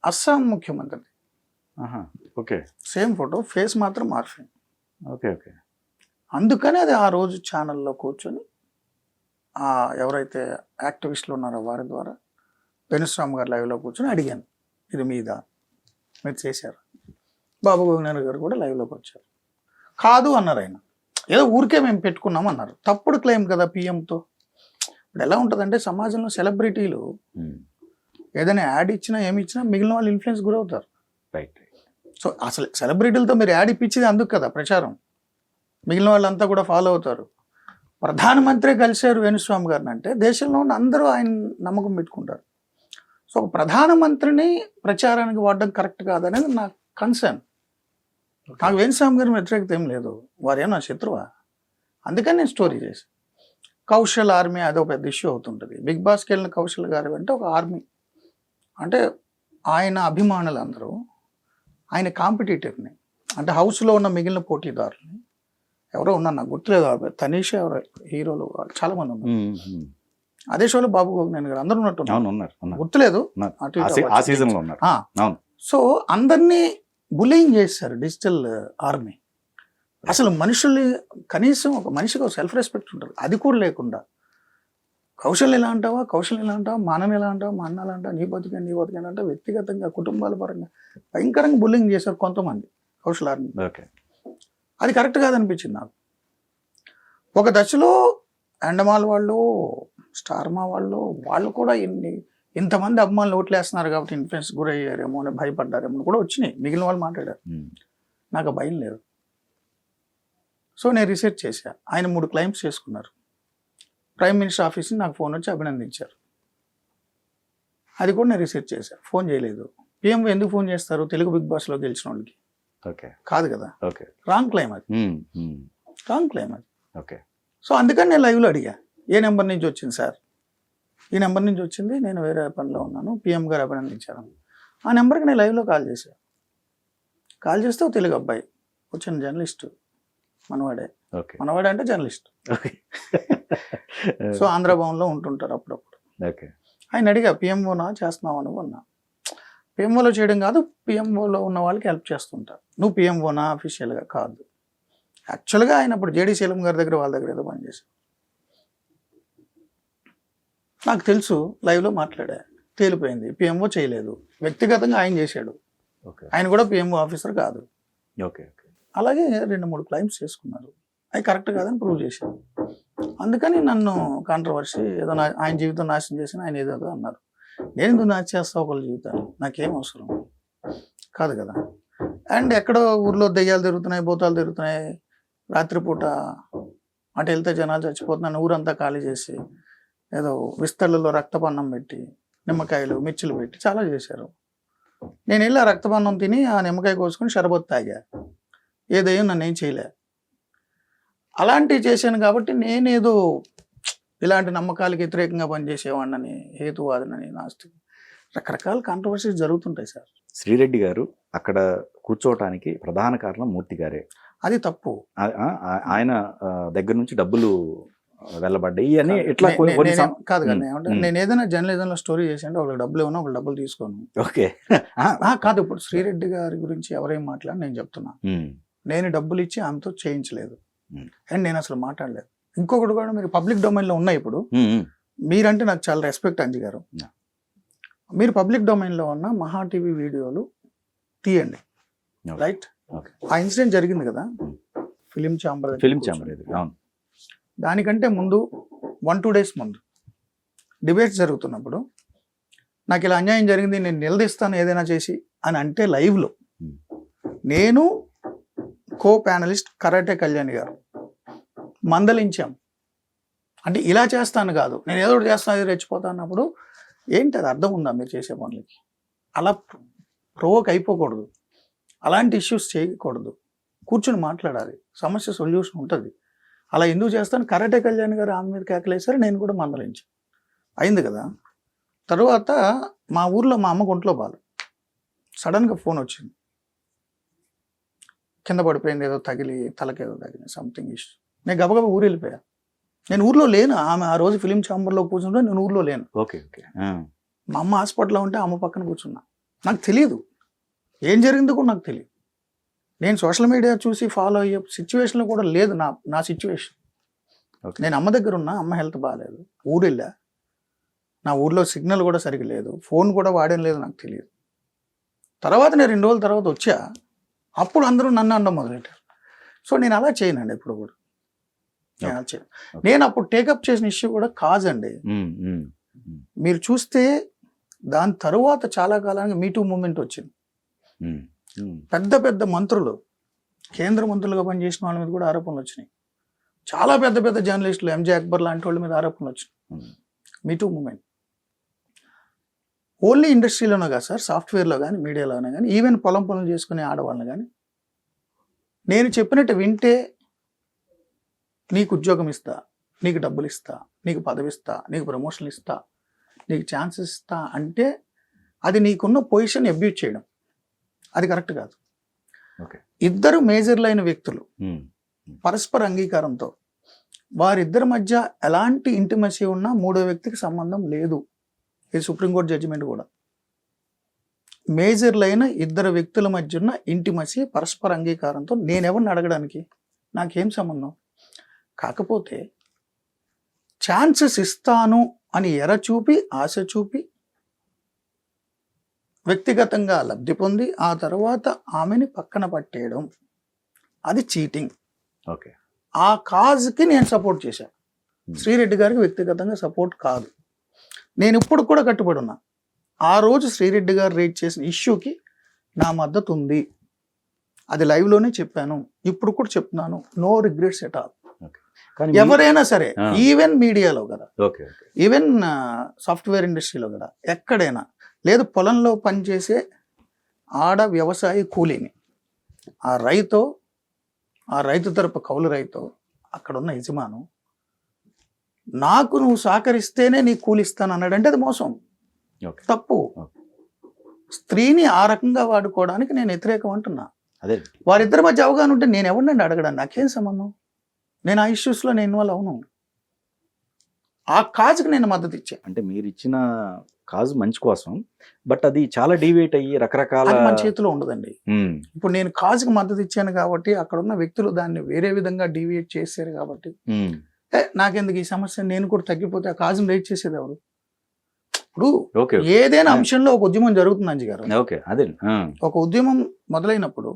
అస్సాం ముఖ్యమంత్రిది. ఓకే. సేమ్ ఫోటో, ఫేస్ మాత్రం మార్ఫింగ్. Okay okay. అందుకని అది ఆ రోజు ఛానల్లో కూర్చొని ఎవరైతే యాక్టివిస్టులు ఉన్నారో వారి ద్వారా వేణుస్వామి గారు లైవ్లో కూర్చొని అడిగాను, ఇది మీదా, మీరు చేశారు. బాబు గోవింద్ గారు కూడా లైవ్లోకి వచ్చారు. కాదు అన్నారు ఆయన, ఏదో ఊరికే మేము పెట్టుకున్నాం అన్నారు. తప్పుడు క్లెయిమ్ కదా పిఎంతో. ఇప్పుడు ఎలా ఉంటుందంటే సమాజంలో సెలబ్రిటీలు ఏదైనా యాడ్ ఇచ్చినా ఏమి ఇచ్చినా మిగిలిన వాళ్ళు ఇన్ఫ్లుయెన్స్ గురవుతారు. రైట్. సో అసలు సెలబ్రిటీలతో మీరు యాడ్ ఇప్పించేది అందుకు కదా ప్రచారం, మిగిలిన వాళ్ళంతా కూడా ఫాలో అవుతారు. ప్రధానమంత్రి కలిశారు వేణుస్వామి గారిని అంటే దేశంలో ఉన్న అందరూ ఆయన నమ్మకం పెట్టుకుంటారు. సో ప్రధానమంత్రిని ప్రచారానికి వాడడం కరెక్ట్ కాదనేది నా కన్సర్న్. నాకు వేణుస్వామి గారి వ్యతిరేకత ఏం లేదు, వారేమో నా శత్రువా. అందుకని నేను స్టోరీ చేశాను. కౌశల్ ఆర్మీ అదో పెద్ద ఇష్యూ అవుతుంటుంది. బిగ్ బాస్కి వెళ్ళిన కౌశల్ గారు అంటే ఒక ఆర్మీ, అంటే ఆయన అభిమానులు అందరూ ఆయన కాంపిటీటర్ని, అంటే హౌస్లో ఉన్న మిగిలిన పోటీదారులని ఎవరో ఉన్నారు, నాకు గుర్తులేదు, తనీష్ ఎవరో హీరోలు చాలామంది ఉన్నారు. అదే షోలో బాబు గోవింద్ గారు అందరూ ఉన్నట్టు గుర్తులేదు. సో అందరినీ బుల్లింగ్ చేశారు డిజిటల్ ఆర్మీ. అసలు మనుషుల్ని కనీసం ఒక మనిషికి ఒక సెల్ఫ్ రెస్పెక్ట్ ఉంటుంది, అది కూడా లేకుండా కౌశల్ ఎలా అంటావా, కౌశల్ ఎలా అంటావా, మా అన్నని ఎలా అంటావా, మా అన్న ఎలా అంటావా, నీ బతికే అంటే వ్యక్తిగతంగా కుటుంబాల పరంగా భయంకరంగా బుల్లింగ్ చేశారు కొంతమంది కౌశల్ ఆర్మీ. అది కరెక్ట్ కాదనిపించింది నాకు. ఒక దశలో అండమాల్ వాళ్ళు, స్టార్మా వాళ్ళు కూడా ఇంతమంది అభిమానులు ఓట్లేస్తున్నారు కాబట్టి ఇన్ఫ్లుయెన్స్ గురయ్యారేమో అని భయపడ్డారేమో కూడా వచ్చినాయి, మిగిలిన వాళ్ళు మాట్లాడారు. నాకు భయం లేదు. సో నేను రీసెర్చ్ చేశా. ఆయన 3 క్లెయిమ్స్ చేసుకున్నారు. ప్రైమ్ మినిస్టర్ ఆఫీస్ నుంచి నాకు ఫోన్ వచ్చి అభినందించారు. అది కూడా నేను రీసెర్చ్ చేశాను. ఫోన్ చేయలేదు. పిఎం ఎందుకు ఫోన్ చేస్తారు తెలుగు బిగ్ బాస్లో గెలిచిన వాళ్ళకి? కాదు కదా. రాంగ్ క్లెయిమ్ అది, రాంగ్ క్లెయిమ్ అది. సో అందుకని నేను లైవ్లో అడిగా, ఏ నెంబర్ నుంచి వచ్చింది సార్? ఈ నెంబర్ నుంచి వచ్చింది, నేను వేరే పనిలో ఉన్నాను, పిఎం గారు అభినందించాను. ఆ నెంబర్కి నేను లైవ్లో కాల్ చేశాను. కాల్ చేస్తే తెలుగు అబ్బాయి వచ్చిన జర్నలిస్టు మనవాడే. ఓకే. మనవాడే అంటే జర్నలిస్ట్. ఓకే. సో ఆంధ్రభవన్లో ఉంటుంటారు అప్పుడప్పుడు. ఓకే. ఆయన అడిగా పిఎంఓనా చేస్తున్నావు నువ్వు అన్నా. పిఎంఓలో చేయడం కాదు, పిఎంఓలో ఉన్న వాళ్ళకి హెల్ప్ చేస్తుంటారు. నువ్వు పిఎంఓనా అఫీషియల్గా కాదు. యాక్చువల్గా ఆయన అప్పుడు జేడీ శీలం గారి దగ్గర వాళ్ళ దగ్గర ఏదో పనిచేశారు. నాకు తెలుసు, లైవ్లో మాట్లాడా, తేలిపోయింది. పిఎంఓ చేయలేదు, వ్యక్తిగతంగా ఆయన చేశాడు. ఓకే. ఆయన కూడా పిఎంఓ ఆఫీసర్ కాదు. ఓకే. ఓకే. అలాగే 2-3 క్లైమ్స్ చేసుకున్నారు. అవి కరెక్ట్ కాదని ప్రూవ్ చేశారు. అందుకని నన్ను కాంట్రవర్సీ ఏదో ఆయన జీవితం నాశనం చేసిన ఆయన ఏదో అన్నారు. నేను ఎందుకు నాశనం చేస్తా ఒకళ్ళ జీవితాన్ని, నాకేం అవసరం కాదు కదా. అండ్ ఎక్కడో ఊర్లో దెయ్యాలు తిరుగుతున్నాయి, భూతాలు తిరుగుతున్నాయి, రాత్రిపూట అటు వెళ్తే జనాలు చచ్చిపోతున్నాను, ఊరంతా ఖాళీ చేసి ఏదో విస్తళ్ళలో రక్తపన్నం పెట్టి నిమ్మకాయలు మిర్చిలు పెట్టి చాలా చేశారు. నేను వెళ్ళి ఆ రక్తపన్నం తిని ఆ నిమ్మకాయ కోసుకొని షరబత్ తాగా. ఏదయ్యో నన్ను ఏం చేయలే. అలాంటివి చేశాను కాబట్టి నేనేదో ఇలాంటి నమ్మకాలకు వ్యతిరేకంగా పనిచేసేవాడిని, హేతువాదినని, నాస్తిక, రకరకాల కాంట్రవర్సీస్ జరుగుతుంటాయి సార్. శ్రీరెడ్డి గారు అక్కడ కూర్చోవటానికి ప్రధాన కారణం మూర్తి గారే. అది తప్పు. ఆయన దగ్గర నుంచి డబ్బులు వెళ్ళబడ్డాయి అని ఇట్లా కాదు కదా. నేను ఏదైనా జర్నలిజంలో స్టోరీ చేసాను, ఒకళ్ళు డబ్బులు ఇవ్వను, ఒకళ్ళు డబ్బులు తీసుకోను. ఓకే. కాదు, ఇప్పుడు శ్రీరెడ్డి గారి గురించి ఎవరేం మాట్లాడి నేను చెప్తున్నా, నేను డబ్బులు ఇచ్చి ఆమెతో చేయించలేదు అండ్ నేను అసలు మాట్లాడలేదు. ఇంకొకటి కూడా, మీరు పబ్లిక్ డొమైన్లో ఉన్నాయి. ఇప్పుడు మీరంటే నాకు చాలా రెస్పెక్ట్ అంజి గారు. మీరు పబ్లిక్ డొమైన్లో ఉన్న మహా టీవీ వీడియోలు తీయండి, రైట్? ఆ ఇన్సిడెంట్ జరిగింది కదా, ఫిలిం ఛాంబర్. దానికంటే ముందు 1-2 days ముందు డిబేట్స్ జరుగుతున్నప్పుడు నాకు ఇలా అన్యాయం జరిగింది, నేను నిలదీస్తాను ఏదైనా చేసి అని అంటే లైవ్లో నేను కో ప్యానలిస్ట్ కరాటే కళ్యాణి గారు మందలించాం. అంటే ఇలా చేస్తాను కాదు, నేను ఏదో ఒకటి చేస్తాను, అది రెచ్చిపోతా అన్నప్పుడు ఏంటి అది అర్థం ఉందా మీరు చేసే పనులకి? అలా ప్రొవోక్ అయిపోకూడదు, అలాంటి ఇష్యూస్ చేయకూడదు, కూర్చొని మాట్లాడాలి, సమస్య సొల్యూషన్ ఉంటుంది. అలా ఎందుకు చేస్తాను? కరాటే కళ్యాణ్ గారు ఆమె మీద కేకలేసారు, నేను కూడా మందలించాను, అయింది కదా. తర్వాత మా ఊర్లో మా అమ్మకు ఒంట్లో బాలు, సడన్గా ఫోన్ వచ్చింది, కింద పడిపోయింది, ఏదో తగిలి తలకేదో తగిలి సంథింగ్ ఇష్యూ. నేను గబగబా ఊరు వెళ్ళిపోయా. నేను ఊర్లో లేను, ఆమె ఆ రోజు ఫిలిం ఛాంబర్లో కూర్చుంటే నేను ఊర్లో లేను. ఓకే. ఓకే. మా అమ్మ హాస్పిటల్లో ఉంటే అమ్మ పక్కన కూర్చున్నా. నాకు తెలియదు ఏం జరిగిందో కూడా నాకు తెలియదు. నేను సోషల్ మీడియా చూసి ఫాలో అయ్యే సిచ్యువేషన్లో కూడా లేదు నా సిచ్యువేషన్. నేను అమ్మ దగ్గర ఉన్నా, అమ్మ హెల్త్ బాగాలేదు, ఊరు వెళ్ళా, నా ఊర్లో సిగ్నల్ కూడా సరిగ్గా లేదు, ఫోన్ కూడా వాడేం లేదు, నాకు తెలియదు. తర్వాత నేను 2 రోజుల తర్వాత వచ్చా, అప్పుడు అందరూ నన్ను అనడం మొదలెట్టారు. సో నేను అలా చేయనండి ఎప్పుడు కూడా, నేను అలా చేయను. నేను అప్పుడు టేకప్ చేసిన ఇష్యూ కూడా కాజ్ అండి. మీరు చూస్తే దాని తరువాత చాలా కాలానికి మీటూ మూమెంట్ వచ్చింది. పెద్ద పెద్ద మంత్రులు, కేంద్ర మంత్రులుగా పనిచేసిన వాళ్ళ మీద కూడా ఆరోపణలు వచ్చినాయి. చాలా పెద్ద పెద్ద జర్నలిస్టులు, ఎంజే అక్బర్ లాంటి వాళ్ళ మీద ఆరోపణలు వచ్చినాయి. మీటూ మూమెంట్ ఓన్లీ ఇండస్ట్రీలోనే కాదు సార్, సాఫ్ట్వేర్లో కానీ, మీడియాలోనే కానీ, ఈవెన్ పొలం పనులు చేసుకునే ఆడవాళ్ళని కానీ, నేను చెప్పినట్టు వింటే నీకు ఉద్యోగం ఇస్తా, నీకు డబ్బులు ఇస్తా, నీకు పదవి ఇస్తా, నీకు ప్రమోషన్లు ఇస్తా, నీకు ఛాన్సెస్ ఇస్తా అంటే అది నీకున్న పొజిషన్ అబ్యూజ్ చేయడం, అది కరెక్ట్ కాదు. ఇద్దరు మేజర్లు అయిన వ్యక్తులు పరస్పర అంగీకారంతో, వారిద్దరి మధ్య ఎలాంటి ఇంటిమసీ ఉన్నా 3వ వ్యక్తికి సంబంధం లేదు. ఇది సుప్రీంకోర్టు జడ్జిమెంట్ కూడా. మేజర్లైన ఇద్దరు వ్యక్తుల మధ్య ఉన్న ఇంటిమసీ, పరస్పర అంగీకారంతో నేనెవరిని అడగడానికి, నాకేం సంబంధం? కాకపోతే ఛాన్సెస్ ఇస్తాను అని ఎర చూపి, ఆశ చూపి, వ్యక్తిగతంగా లబ్ధి పొంది ఆ తర్వాత ఆమెని పక్కన పట్టేయడం, అది చీటింగ్. ఓకే. ఆ కాజ్కి నేను సపోర్ట్ చేశాను. శ్రీరెడ్డి గారికి వ్యక్తిగతంగా సపోర్ట్ కాదు. నేను ఇప్పుడు కూడా కట్టుబడి ఉన్నా. ఆ రోజు శ్రీరెడ్డి గారు రేట్ చేసిన ఇష్యూకి నా మద్దతు ఉంది. అది లైవ్లోనే చెప్పాను, ఇప్పుడు కూడా చెప్తున్నాను. No regrets at all. ఎవరైనా సరే, ఈవెన్ మీడియాలో కదా, ఈవెన్ సాఫ్ట్వేర్ ఇండస్ట్రీలో కదా, ఎక్కడైనా లేదు, పొలంలో పనిచేసే ఆడ వ్యవసాయ కూలీని, ఆ రైతు తరపు కౌలు రైతు, అక్కడున్న యజమాను, నాకు నువ్వు సహకరిస్తేనే నీ కూలిస్తాను అన్నాడంటే అది మోసం, తప్పు. స్త్రీని ఆ రకంగా వాడుకోవడానికి నేను వ్యతిరేకం అంటున్నా. అదే వారిద్దరి మధ్య అవగాహన ఉంటే నేను ఎవరినండి అడగడానికి, నాకేం సంబంధం, నేను ఆ ఇష్యూస్లో నేను ఇన్వాల్వ్ అవును. ఆ కాజుకి నేను మద్దతు ఇచ్చాను. అంటే మీరు ఇచ్చిన కాజు మంచి కోసం, బట్ అది చాలా డీవియేట్ అయ్యి రకరకాల అది మన చేతిలో ఉండదండి. ఇప్పుడు నేను కాజుకి మద్దతు ఇచ్చాను కాబట్టి అక్కడ ఉన్న వ్యక్తులు దాన్ని వేరే విధంగా డీవియేట్ చేశారు కాబట్టి నాకెందుకు ఈ సమస్య, నేను కూడా తగ్గిపోతే ఆ కాజును రైట్ చేసేది ఎవరు? ఇప్పుడు ఏదైనా అంశంలో ఒక ఉద్యమం జరుగుతుంది అంజి గారు. అదే ఒక ఉద్యమం మొదలైనప్పుడు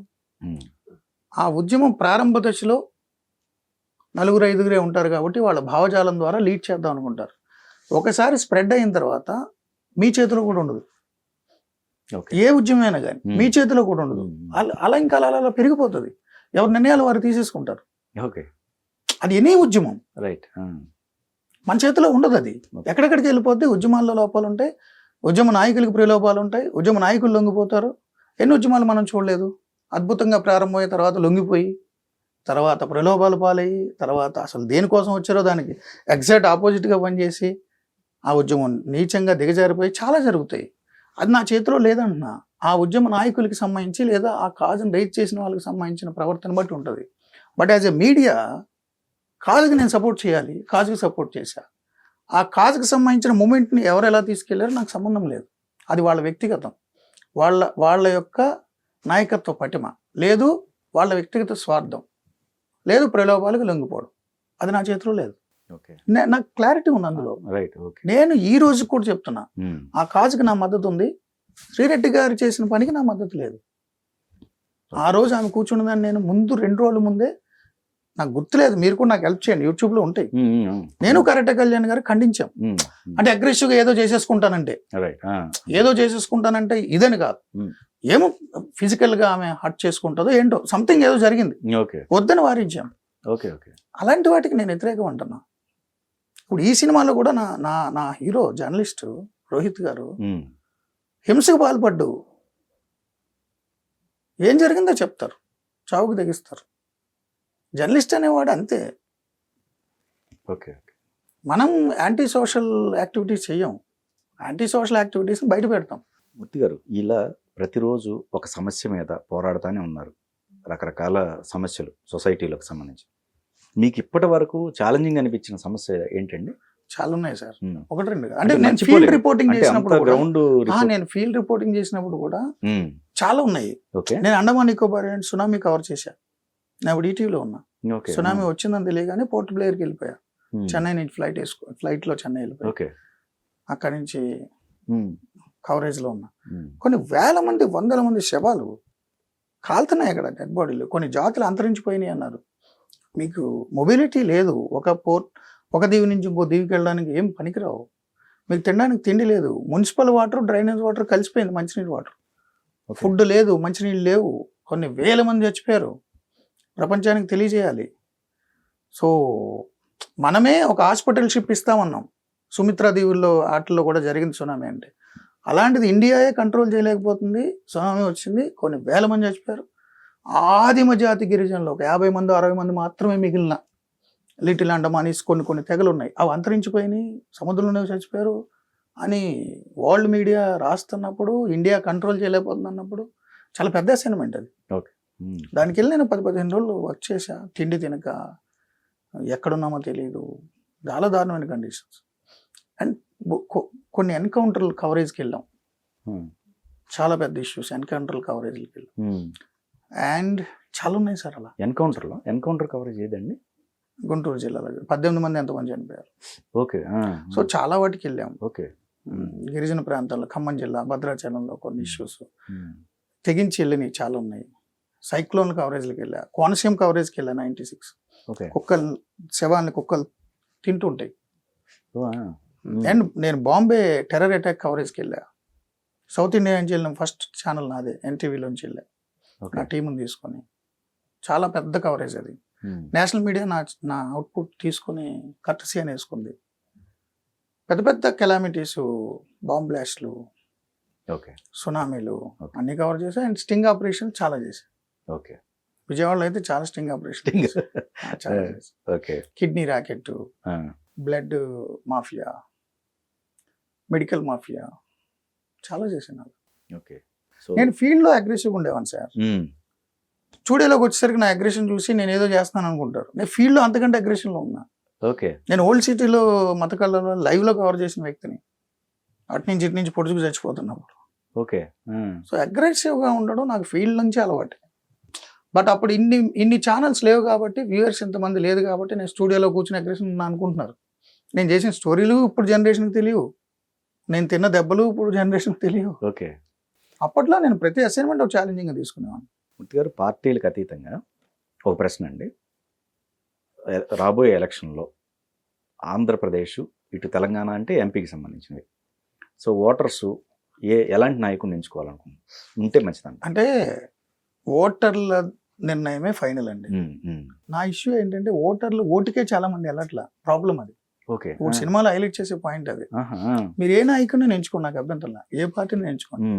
ఆ ఉద్యమం ప్రారంభ దశలో 4-5 ఉంటారు కాబట్టి వాళ్ళ భావజాలం ద్వారా లీడ్ చేద్దాం అనుకుంటారు. ఒకసారి స్ప్రెడ్ అయిన తర్వాత మీ చేతిలో కూడా ఉండదు. ఏ ఉద్యమైనా కానీ మీ చేతిలో కూడా ఉండదు. అలా ఇంకా అలా పెరిగిపోతుంది. ఎవరి నిర్ణయాలు వారు తీసేసుకుంటారు. అది ఎనీ ఉద్యమం రైట్, మన చేతిలో ఉండదు. అది ఎక్కడెక్కడికి వెళ్ళిపోతే ఉద్యమాల్లో లోపాలు ఉంటాయి, ఉద్యమ నాయకులకు ప్రలోభాలు ఉంటాయి, ఉద్యమ నాయకులు లొంగిపోతారు. ఎన్ని ఉద్యమాలు మనం చూడలేదు? అద్భుతంగా ప్రారంభమయ్యే తర్వాత లొంగిపోయి, తర్వాత ప్రలోభాలు పాలయ్యి, తర్వాత అసలు దేనికోసం వచ్చారో దానికి ఎగ్జాక్ట్ ఆపోజిట్గా పనిచేసి ఆ ఉద్యమం నీచంగా దిగజారిపోయి చాలా జరుగుతాయి. అది నా చేతిలో లేదంటున్నా. ఆ ఉద్యమ నాయకులకి సంబంధించి లేదా ఆ కాజును రైజ్ చేసిన వాళ్ళకి సంబంధించిన ప్రవర్తన బట్టి ఉంటుంది. బట్ యాజ్ ఎ మీడియా కాజుకి నేను సపోర్ట్ చేయాలి, కాజుకి సపోర్ట్ చేశా. ఆ కాజుకి సంబంధించిన మూమెంట్ని ఎవరు ఎలా తీసుకెళ్లారో నాకు సంబంధం లేదు. అది వాళ్ళ వ్యక్తిగతం, వాళ్ళ యొక్క నాయకత్వ పటిమ, లేదు వాళ్ళ వ్యక్తిగత స్వార్థం, లేదు ప్రలోభాలకు లొంగిపోవడం. అది నా చేతిలో లేదు. నాకు క్లారిటీ ఉంది అందులో. నేను ఈ రోజు కూడా చెప్తున్నా, ఆ కాజుకి నా మద్దతు ఉంది. శ్రీరెడ్డి గారు చేసిన పనికి నా మద్దతు లేదు. ఆ రోజు ఆమె కూర్చున్నదాన్ని నేను ముందు 2 రోజుల ముందే, నాకు గుర్తులేదు, మీరు కూడా నాకు హెల్ప్ చేయండి, యూట్యూబ్లో ఉంటాయి. నేను కరెక్ట్ కళ్యాణ్ గారు ఖండించాం. అంటే అగ్రెసివ్గా ఏదో చేసేసుకుంటానంటే ఇదని కాదు, ఏమో ఫిజికల్గా ఆమె హర్ట్ చేసుకుంటుందో ఏంటో సంథింగ్ ఏదో జరిగింది, వద్దని వారించాం. అలాంటి వాటికి నేను వ్యతిరేకం అంటున్నా. ఇప్పుడు ఈ సినిమాలో కూడా నా హీరో జర్నలిస్ట్ రోహిత్ గారు హింసకు పాల్పడ్డు. ఏం జరిగిందో చెప్తారు, చావుకు తెగిస్తారు. జర్నలిస్ట్ అనేవాడు అంతే. మనం యాంటీ సోషల్ యాక్టివిటీస్ చెయ్యం, యాంటీ సోషల్ యాక్టివిటీస్ని బయట పెడతాం. మూర్తి గారు, ఇలా ప్రతిరోజు ఒక సమస్య మీద పోరాడుతూనే ఉన్నారు, రకరకాల సమస్యలు సొసైటీలకు సంబంధించి. మీకు ఇప్పటి వరకు ఛాలెంజింగ్ అనిపించిన సమస్య ఏంటండి? చాలా ఉన్నాయి సార్, 1-2. అంటే నేను ఫీల్డ్ రిపోర్టింగ్ చేసినప్పుడు కూడా చాలా ఉన్నాయి. నేను అండమాన్ నికోబార్ సునామీ కవర్ చేశా. నేను ఇప్పుడు ఈటీవీలో ఉన్నా. సునామీ వచ్చిందని తెలియగానే పోర్ట్ బ్లేయర్కి వెళ్ళిపోయా. చెన్నై నుంచి ఫ్లైట్లో చెన్నై వెళ్ళిపోయా. అక్కడి నుంచి కవరేజ్లో ఉన్నా. కొన్ని వేల మంది, వందల మంది శవాలు కాలుతున్నాయి అక్కడ, డెడ్ బాడీలు. కొన్ని జాతులు అంతరించిపోయినాయి అన్నారు. మీకు మొబిలిటీ లేదు, ఒక దీవి నుంచి ఇంకో దీవికి వెళ్ళడానికి ఏం పనికిరావు. మీకు తినడానికి తిండి లేదు, మున్సిపల్ వాటర్, డ్రైనేజ్ వాటర్ కలిసిపోయింది, మంచినీళ్ళు వాటర్. ఫుడ్ లేదు, మంచినీళ్ళు లేవు. కొన్ని వేల మంది చచ్చిపోయారు. ప్రపంచానికి తెలియజేయాలి. సో మనమే ఒక హాస్పిటల్ షిప్ ఇస్తామన్నాం, సుమిత్రా దీవుల్లో వాటిల్లో కూడా జరిగింది సునామీ. అంటే అలాంటిది ఇండియాయే కంట్రోల్ చేయలేకపోతుంది. సునామీ వచ్చింది, కొన్ని వేల మంది చచ్చిపోయారు. ఆదిమ జాతి గిరిజనులు ఒక 50 మంది 60 మంది మాత్రమే మిగిలిన లిటిల్ అండమానీస్ కొన్ని తెగలు ఉన్నాయి, అవి అంతరించిపోయినాయి, సముద్రంలో చచ్చిపోయారు అని వరల్డ్ మీడియా రాస్తున్నప్పుడు, ఇండియా కంట్రోల్ చేయలేకపోతుంది అన్నప్పుడు చాలా పెద్ద అసైన్మెంట్ అది. దానికి వెళ్ళి నేను 10-15 రోజులు వర్క్ చేశా. తిండి తినక, ఎక్కడున్నామో తెలియదు, చాలా దారుణమైన కండిషన్స్. అండ్ కొన్ని ఎన్కౌంటర్లు కవరేజ్కి వెళ్ళాం, చాలా పెద్ద ఇష్యూస్ ఎన్కౌంటర్ కవరేజ్కి వెళ్ళాం. అండ్ చాలా ఉన్నాయి సార్ అలా. ఎన్కౌంటర్ కవరేజ్ ఏదండి? గుంటూరు జిల్లాలో 18 మంది ఎంతమంది చనిపోయారు. సో చాలా వాటికి వెళ్ళాం. గిరిజన ప్రాంతాల్లో, ఖమ్మం జిల్లా, భద్రాచలంలో కొన్ని ఇష్యూస్ తెగించి వెళ్ళినవి చాలా ఉన్నాయి. సైక్లోన్ కవరేజ్కి వెళ్ళా, కోనసీమ కవరేజ్కి వెళ్ళా. 96 కుక్కలు, శవాన్ని కుక్కలు తింటుంటాయి. అండ్ నేను బాంబే టెర్రర్ అటాక్ కవరేజ్కి వెళ్ళా. సౌత్ ఇండియా నుంచి వెళ్ళిన ఫస్ట్ ఛానల్ నాదే, ఎన్టీవీలోంచి వెళ్ళా నా టీముని తీసుకొని. చాలా పెద్ద కవరేజ్ అది. నేషనల్ మీడియా నా అవుట్పుట్ తీసుకొని కర్టసీ అని వేసుకుంది. పెద్ద పెద్ద కెలామిటీస్, బాంబ్ బ్లాస్ట్లు, సునామీలు అన్ని కవర్ చేసా. అండ్ స్టింగ్ ఆపరేషన్ చాలా చేశా. విజయవాడలో అయితే చాలా sting operation, kidney racket, blood mafia, medical mafia చాలా చేశాను. నేను ఫీల్డ్లో అగ్రెసివ్గా ఉండేవాను సార్. స్టూడియోలోకి వచ్చేసరికి నా అగ్రెషన్ చూసి నేను ఏదో చేస్తాను అనుకుంటారు. నేను ఫీల్డ్లో అంతకంటే అగ్రెషన్లో ఉన్నా. ఓకే. నేను ఓల్డ్ సిటీలో మత కళలో లైవ్లో కవర్ చేసిన వ్యక్తిని. అటు నుంచి ఇటు నుంచి పొడుచుకు చచ్చిపోతున్నప్పుడు. ఓకే. సో అగ్రెసివ్గా ఉండడం నాకు ఫీల్డ్ నుంచి అలవాటు. బట్ అప్పుడు ఇన్ని ఛానల్స్ లేవు కాబట్టి, వ్యూవర్స్ ఇంతమంది లేదు కాబట్టి నేను స్టూడియోలో కూర్చుని అగ్రెషన్ ఉన్నా అనుకుంటున్నారు. నేను చేసిన స్టోరీలు ఇప్పుడు జనరేషన్కి తెలియవు, నేను తిన్న దెబ్బలు ఇప్పుడు జనరేషన్కి తెలియవు. ఓకే. అప్పట్లో నేను ప్రతి అసైన్మెంట్ ఒక ఛాలెంజింగ్గా తీసుకునేవాడిని. మూర్తి గారు, పార్టీలకు అతీతంగా ఒక ప్రశ్న అండి. రాబోయే ఎలక్షన్లో ఆంధ్రప్రదేశ్, ఇటు తెలంగాణ అంటే ఎంపీకి సంబంధించినవి. సో ఓటర్స్ ఎలాంటి నాయకుడిని ఎంచుకోవాలనుకుంటున్నారు, ఉంటే మంచిదండి? అంటే ఓటర్ల నిర్ణయమే ఫైనల్ అండి. నా ఇష్యూ ఏంటంటే ఓటర్లు ఓటుకే చాలా మంది వెళ్ళట్లా, ప్రాబ్లం అది. ఓకే. ఇప్పుడు సినిమాలో హైలైట్ చేసే పాయింట్ అది. మీరు ఏ నాయకుడిని ఎంచుకోండి, నాకు అభ్యంతరం, ఏ పార్టీని ఎంచుకోండి,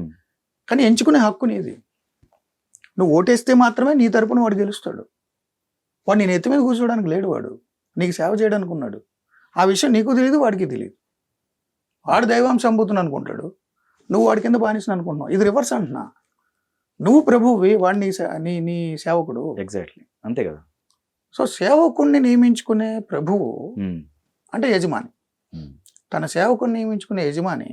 కానీ ఎంచుకునే హక్కు నీది. నువ్వు ఓటేస్తే మాత్రమే నీ తరపున వాడు గెలుస్తాడు. వాడు నేను ఎత్తి మీద కూర్చోవడానికి లేడు, వాడు నీకు సేవ చేయడానికి ఉన్నాడు. ఆ విషయం నీకు తెలియదు, వాడికి తెలియదు. వాడు దైవాంశం సంబూతుని అనుకుంటాడు, నువ్వు వాడి కింద బానిసని అనుకుంటున్నావు. ఇది రివర్స్ అంటున్నా. నువ్వు ప్రభువువి, వాడు నీ సేవకుడు. ఎగ్జాక్ట్లీ, అంతే కదా. సో సేవకుణ్ణి నియమించుకునే ప్రభువు అంటే యజమాని. తన సేవకుని నియమించుకునే యజమాని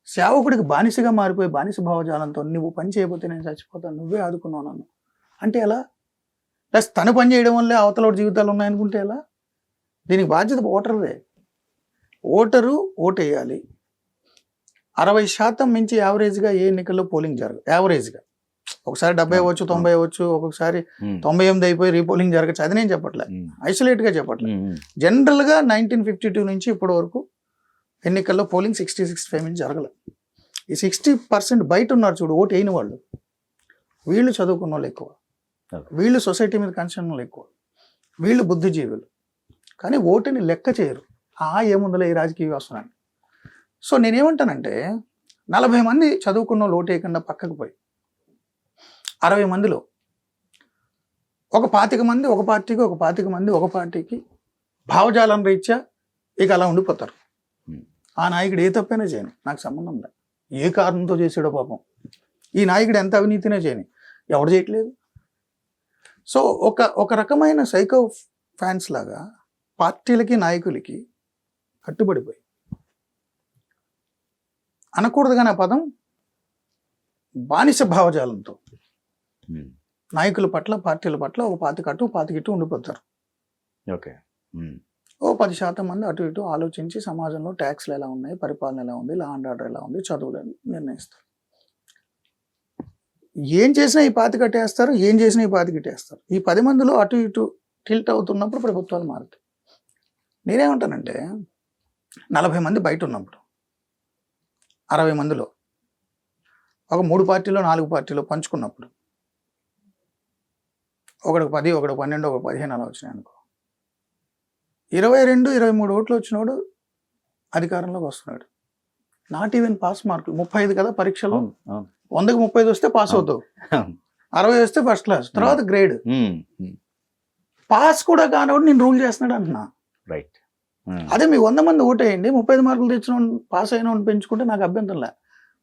సేవకుడికి బానిసగా మారిపోయి బానిస భావజాలంతో నువ్వు పని చేయకపోతే నేను చచ్చిపోతాను, నువ్వే ఆదుకున్నావు నన్ను అంటే ఎలా? ప్లస్ తను పని చేయడం వల్లే అవతల జీవితాలు ఉన్నాయనుకుంటే ఎలా? దీనికి బాధ్యత ఓటర్దే. ఓటరు ఓటు వేయాలి. 60% మించి యావరేజ్గా ఏ ఎన్నికల్లో పోలింగ్ జరగదు. యావరేజ్గా ఒకసారి 70 అవ్వచ్చు, 90 అవ్వచ్చు, ఒక్కొక్కసారి 98 అయిపోయి రీపోలింగ్ జరగచ్చు. అది నేను చెప్పట్లే, ఐసోలేట్గా చెప్పట్లే. జనరల్గా 1952 నుంచి ఇప్పటి వరకు ఎన్నికల్లో పోలింగ్ 60-65 మించి జరగలేదు. ఈ 60% బయట ఉన్నారు చూడు, ఓటు వేయని వాళ్ళు, వీళ్ళు చదువుకున్న వాళ్ళు ఎక్కువ, వీళ్ళు సొసైటీ మీద కన్సర్న్ వాళ్ళు ఎక్కువ, వీళ్ళు బుద్ధిజీవులు, కానీ ఓటుని లెక్క చేయరు. ఏముందలే ఈ రాజకీయ వ్యవస్థ. సో నేనేమంటానంటే 40 మంది చదువుకున్న వాళ్ళు ఓటు వేయకుండా పక్కకు పోయి 60 మందిలో ఒక 25 మంది ఒక పార్టీకి, ఒక 25 మంది ఒక పార్టీకి భావజాలం రీత్యా ఇక అలా ఉండిపోతారు. ఆ నాయకుడు ఏ తప్పైనా చేయని, నాకు సంబంధం లేదు. ఏ కారణంతో చేసాడో పాపం, ఈ నాయకుడు ఎంత అవినీతినే చేయని, ఎవడు చేయట్లేదు. సో ఒక రకమైన సైకో ఫ్యాన్స్ లాగా పార్టీలకి నాయకులకి కట్టుబడిపోయి, అనకూడదు కానీ ఆ పదం, బానిస భావజాలంతో నాయకుల పట్ల, పార్టీల పట్ల ఒక 25 ఇటు ఉండిపోతారు. ఓకే. 10% మంది అటు ఇటు ఆలోచించి సమాజంలో ట్యాక్స్లు ఎలా ఉన్నాయి, పరిపాలన ఎలా ఉంది, లా అండ్ ఆర్డర్ ఎలా ఉంది, చదువులు నిర్ణయిస్తారు. ఏం చేసినా ఈ 25 కట్టేస్తారు, ఏం చేసినా ఈ 25 కట్టేస్తారు. ఈ 10 మందిలో అటు ఇటు టిల్ట్ అవుతున్నప్పుడు ప్రభుత్వాలు మారుతాయి. నేనేమంటానంటే 40 మంది బయట ఉన్నప్పుడు 60 మందిలో ఒక 3 పార్టీలో 4 పార్టీలో పంచుకున్నప్పుడు ఒకడికి 10, ఒకడికి 12, ఒకటి 15 అలా వచ్చినాయి అనుకో, 22-23 ఓట్లు వచ్చినోడు అధికారంలోకి వస్తున్నాడు. నాట్ ఈవెన్ పాస్ మార్కులు 35 కదా పరీక్షలో, 100కి 35 వస్తే పాస్ అవుతావు, 60 వస్తే ఫస్ట్ క్లాస్, తర్వాత గ్రేడ్. పాస్ కూడా కానివాడు నేను రూల్ చేస్తున్నాడు అంటున్నా. రైట్. అదే మీ 100 మంది ఓటేయండి, 35 మార్కులు తెచ్చిన పాస్ అయిన పెంచుకుంటే నాకు అభ్యంతరం లే.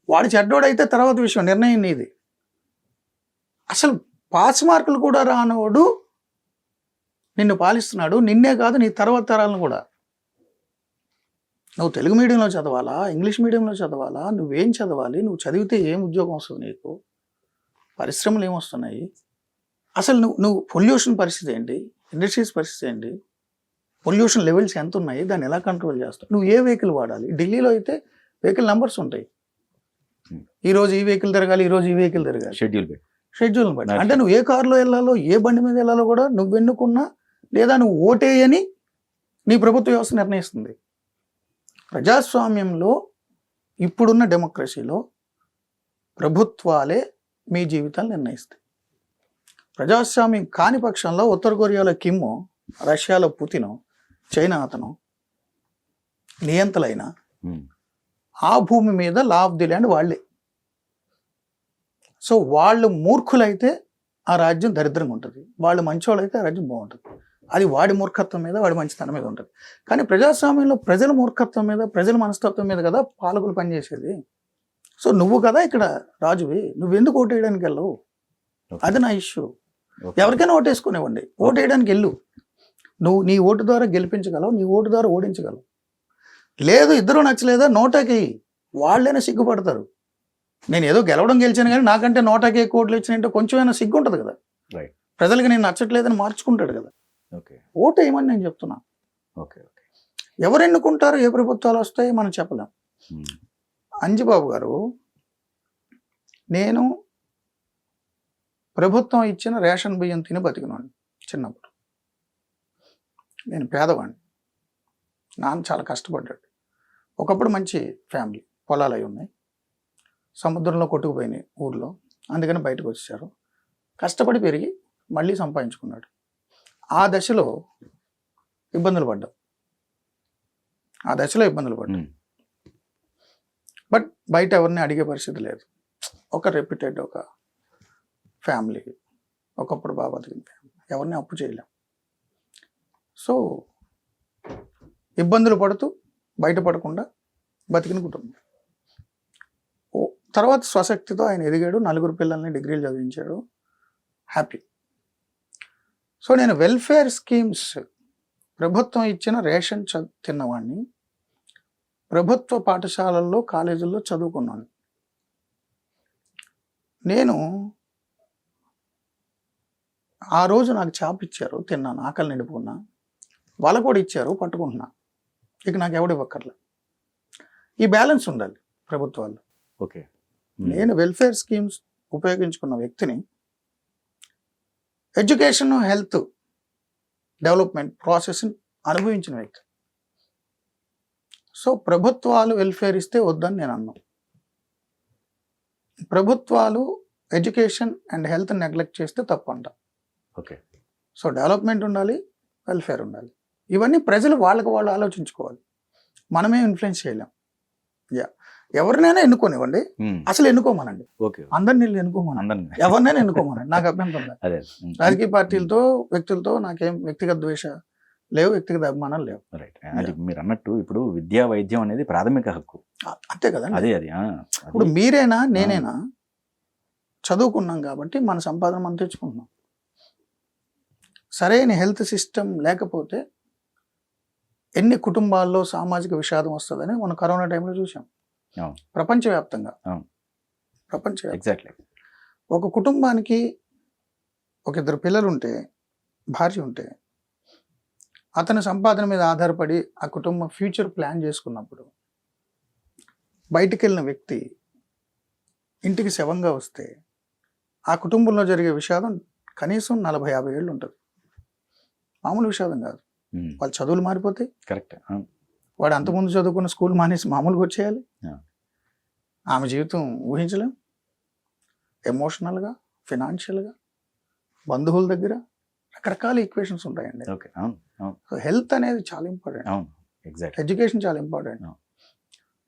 వాడు చెడ్డోడైతే తర్వాత విషయం, నిర్ణయం నీది. అసలు పాస్ మార్కులు కూడా రానోడు నిన్ను పాలిస్తున్నాడు, నిన్నే కాదు నీ తర్వాత తరాలను కూడా. నువ్వు తెలుగు మీడియంలో చదవాలా, ఇంగ్లీష్ మీడియంలో చదవాలా, నువ్వేం చదవాలి, నువ్వు చదివితే ఏం ఉద్యోగం వస్తుంది నీకు, పరిశ్రమలు ఏమొస్తున్నాయి, అసలు నువ్వు పొల్యూషన్ పరిస్థితి ఏంటి, ఇండస్ట్రీస్ పరిస్థితి ఏంటి, పొల్యూషన్ లెవెల్స్ ఎంత ఉన్నాయి, దాన్ని ఎలా కంట్రోల్ చేస్తావు, నువ్వు ఏ వెహికల్ వాడాలి. ఢిల్లీలో అయితే వెహికల్ నెంబర్స్ ఉంటాయి, ఈరోజు ఈ వెహికల్ తిరగాలి, ఈరోజు ఈ వెహికల్ తిరగాలి, షెడ్యూల్ని బట్టి. అంటే నువ్వు ఏ కారులో వెళ్ళాలో, ఏ బండి మీద వెళ్ళాలో కూడా నువ్వు ఎన్నుకున్నా లేదా నువ్వు ఓటేయని నీ ప్రభుత్వ వ్యవస్థ నిర్ణయిస్తుంది. ప్రజాస్వామ్యంలో, ఇప్పుడున్న డెమోక్రసీలో ప్రభుత్వాలే మీ జీవితాలు నిర్ణయిస్తాయి. ప్రజాస్వామ్యం కాని పక్షంలో ఉత్తర కొరియాలో కిమ్, రష్యాలో పుతిన్, చైనా అతను నియంతలైన ఆ భూమి మీద లా ఆఫ్ ది ల్యాండ్ వాళ్ళే. సో వాళ్ళు మూర్ఖులైతే ఆ రాజ్యం దరిద్రంగా ఉంటుంది, వాళ్ళు మంచోళ్ళు అయితే ఆ రాజ్యం బాగుంటుంది. అది వాడి మూర్ఖత్వం మీద, వాడి మంచితనం మీద ఉంటుంది. కానీ ప్రజాస్వామ్యంలో ప్రజల మూర్ఖత్వం మీద, ప్రజల మనస్తత్వం మీద కదా పాలకులు పనిచేసేది. సో నువ్వు కదా ఇక్కడ రాజువి, నువ్వెందుకు ఓటేయడానికి వెళ్ళవు, అది నా ఇష్యూ. ఎవరికైనా ఓటేసుకునేవ్వండి, ఓటు వేయడానికి వెళ్ళు. నువ్వు నీ ఓటు ద్వారా గెలిపించగలవు, నీ ఓటు ద్వారా ఓడించగలవు. లేదు ఇద్దరు నచ్చలేదా, నోటాకి వాళ్ళైనా సిగ్గుపడతారు. నేను ఏదో గెలవడం గెలిచాను కానీ నాకంటే నోటాకి ఎక్కువ ఓట్లు ఇచ్చినంటే కొంచెమైనా సిగ్గు ఉంటుంది కదా. ప్రజలకి నేను నచ్చట్లేదని మార్చుకుంటాడు కదా. ఓటు వేయమని నేను చెప్తున్నా. ఎవరు ఎన్నుకుంటారు, ఏ ప్రభుత్వాలు వస్తాయి మనం చెప్పలేం. అంజిబాబు గారు, నేను ప్రభుత్వం ఇచ్చిన రేషన్ బియ్యం తిని బతికినాను చిన్నప్పుడు. నేను పేదవాడిని, నాన్న చాలా కష్టపడ్డాడు. ఒకప్పుడు మంచి ఫ్యామిలీ, పొలాలు అవి ఉన్నాయి, సముద్రంలో కొట్టుకుపోయినాయి ఊర్లో, అందుకని బయటకు వచ్చేసారు. కష్టపడి పెరిగి మళ్ళీ సంపాదించుకున్నాడు. ఆ దశలో ఇబ్బందులు పడ్డాం, బట్ బయట ఎవరిని అడిగే పరిస్థితి లేదు. ఒక రెప్యూటెడ్ ఒక ఫ్యామిలీ, ఒకప్పుడు బాగా బతికిన ఫ్యామిలీ, ఎవరిని అప్పు చేయలేం. సో ఇబ్బందులు పడుతూ బయటపడకుండా బతికిన కుటుంబం. తర్వాత స్వశక్తితో ఆయన ఎదిగాడు, 4 పిల్లల్ని డిగ్రీలు చదివించాడు, హ్యాపీ. సో నేను వెల్ఫేర్ స్కీమ్స్, ప్రభుత్వం ఇచ్చిన రేషన్ తిన్నవాడిని, ప్రభుత్వ పాఠశాలల్లో కాలేజీల్లో చదువుకున్నాను. నేను ఆ రోజు నాకు చేప ఇచ్చారు, తిన్నాను, ఆకలి నిండుకున్నా. వాళ్ళ కూడా ఇచ్చారు, పట్టుకుంటున్నా. ఇక నాకు ఎవడు ఇవ్వక్కర్లే. ఈ బ్యాలెన్స్ ఉండాలి ప్రభుత్వాలు. నేను వెల్ఫేర్ స్కీమ్స్ ఉపయోగించుకున్న వ్యక్తిని, ఎడ్యుకేషన్ హెల్త్ డెవలప్మెంట్ ప్రాసెస్ అనుభవించిన వ్యక్తి. సో ప్రభుత్వాలు వెల్ఫేర్ ఇస్తే వద్దని నేను అన్నాను. ప్రభుత్వాలు ఎడ్యుకేషన్ అండ్ హెల్త్ నెగ్లెక్ట్ చేస్తే తప్పంట. సో డెవలప్మెంట్ ఉండాలి, వెల్ఫేర్ ఉండాలి. ఇవన్నీ ప్రజలు వాళ్ళకి వాళ్ళు ఆలోచించుకోవాలి, మనమే ఇన్ఫ్లుయెన్స్ చేయలేం. ఎవరినైనా ఎన్నుకోనివ్వండి, అసలు ఎన్నుకోమనండి, అందరిని ఎన్నుకోమనండి, ఎవరినైనా ఎన్నుకోమనండి, నాకు అభ్యంతరం లేదు. రాజకీయ పార్టీలతో వ్యక్తులతో నాకేం వ్యక్తిగత ద్వేష లేవు, వ్యక్తిగత అభిమానాలు లేవు. అది మీరు అన్నట్టు ఇప్పుడు విద్యా వైద్యం అనేది ప్రాథమిక హక్కు, అంతే కదండి. ఇప్పుడు మీరైనా నేనైనా చదువుకున్నాం కాబట్టి మన సంపాదన మనం తెచ్చుకుంటున్నాం. సరైన హెల్త్ సిస్టమ్ లేకపోతే ఎన్ని కుటుంబాల్లో సామాజిక విషాదం వస్తుందని మనం కరోనా టైంలో చూసాం. ప్రపంచవ్యాప్తంగా ఒక కుటుంబానికి ఒక 2 పిల్లలు ఉంటే, భార్య ఉంటే, అతని సంపాదన మీద ఆధారపడి ఆ కుటుంబం ఫ్యూచర్ ప్లాన్ చేసుకున్నప్పుడు బయటికి వెళ్ళిన వ్యక్తి ఇంటికి శవంగా వస్తే ఆ కుటుంబంలో జరిగే విషాదం కనీసం 40-50 ఏళ్ళు ఉంటుంది. మామూలు విషాదం కాదు. వాళ్ళ చదువులు మారిపోతాయి. కరెక్ట్. వాడు అంతకుముందు చదువుకున్న స్కూల్ మానేసి మామూలుగా వచ్చేయాలి. ఆమె జీవితం ఊహించలేం. ఎమోషనల్గా, ఫినాన్షియల్గా, బంధువుల దగ్గర రకరకాల ఈక్వేషన్స్ ఉంటాయండి. సో హెల్త్ అనేది చాలా ఇంపార్టెంట్, ఎడ్యుకేషన్ చాలా ఇంపార్టెంట్.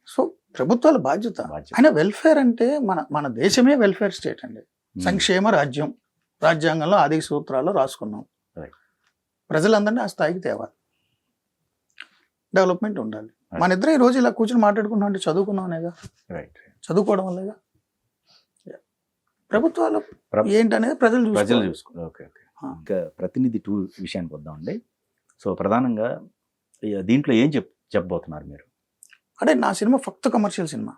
సో ప్రభుత్వాల బాధ్యత. అయినా వెల్ఫేర్ అంటే మన దేశమే వెల్ఫేర్ స్టేట్ అండి, సంక్షేమ రాజ్యం. రాజ్యాంగంలో ఆది సూత్రాల్లో రాసుకున్నాం. ప్రజలందరినీ ఆ స్థాయికి తేవాలి, డెవలప్మెంట్ ఉండాలి. మన ఇద్దరం ఈ రోజు ఇలా కూర్చొని మాట్లాడుకున్నాం అంటే చదువుకున్నామనేగా, చదువుకోవడం వల్లేగా. ప్రభుత్వాలు ఏంటనేది ప్రజలు చూసుకోవాలి. ఇంకా ప్రతినిధి 2 విషయానికి వద్దామండి. సో ప్రధానంగా దీంట్లో ఏం చెప్పబోతున్నారు మీరు? అంటే నా సినిమా ఫక్త్ కమర్షియల్ సినిమా.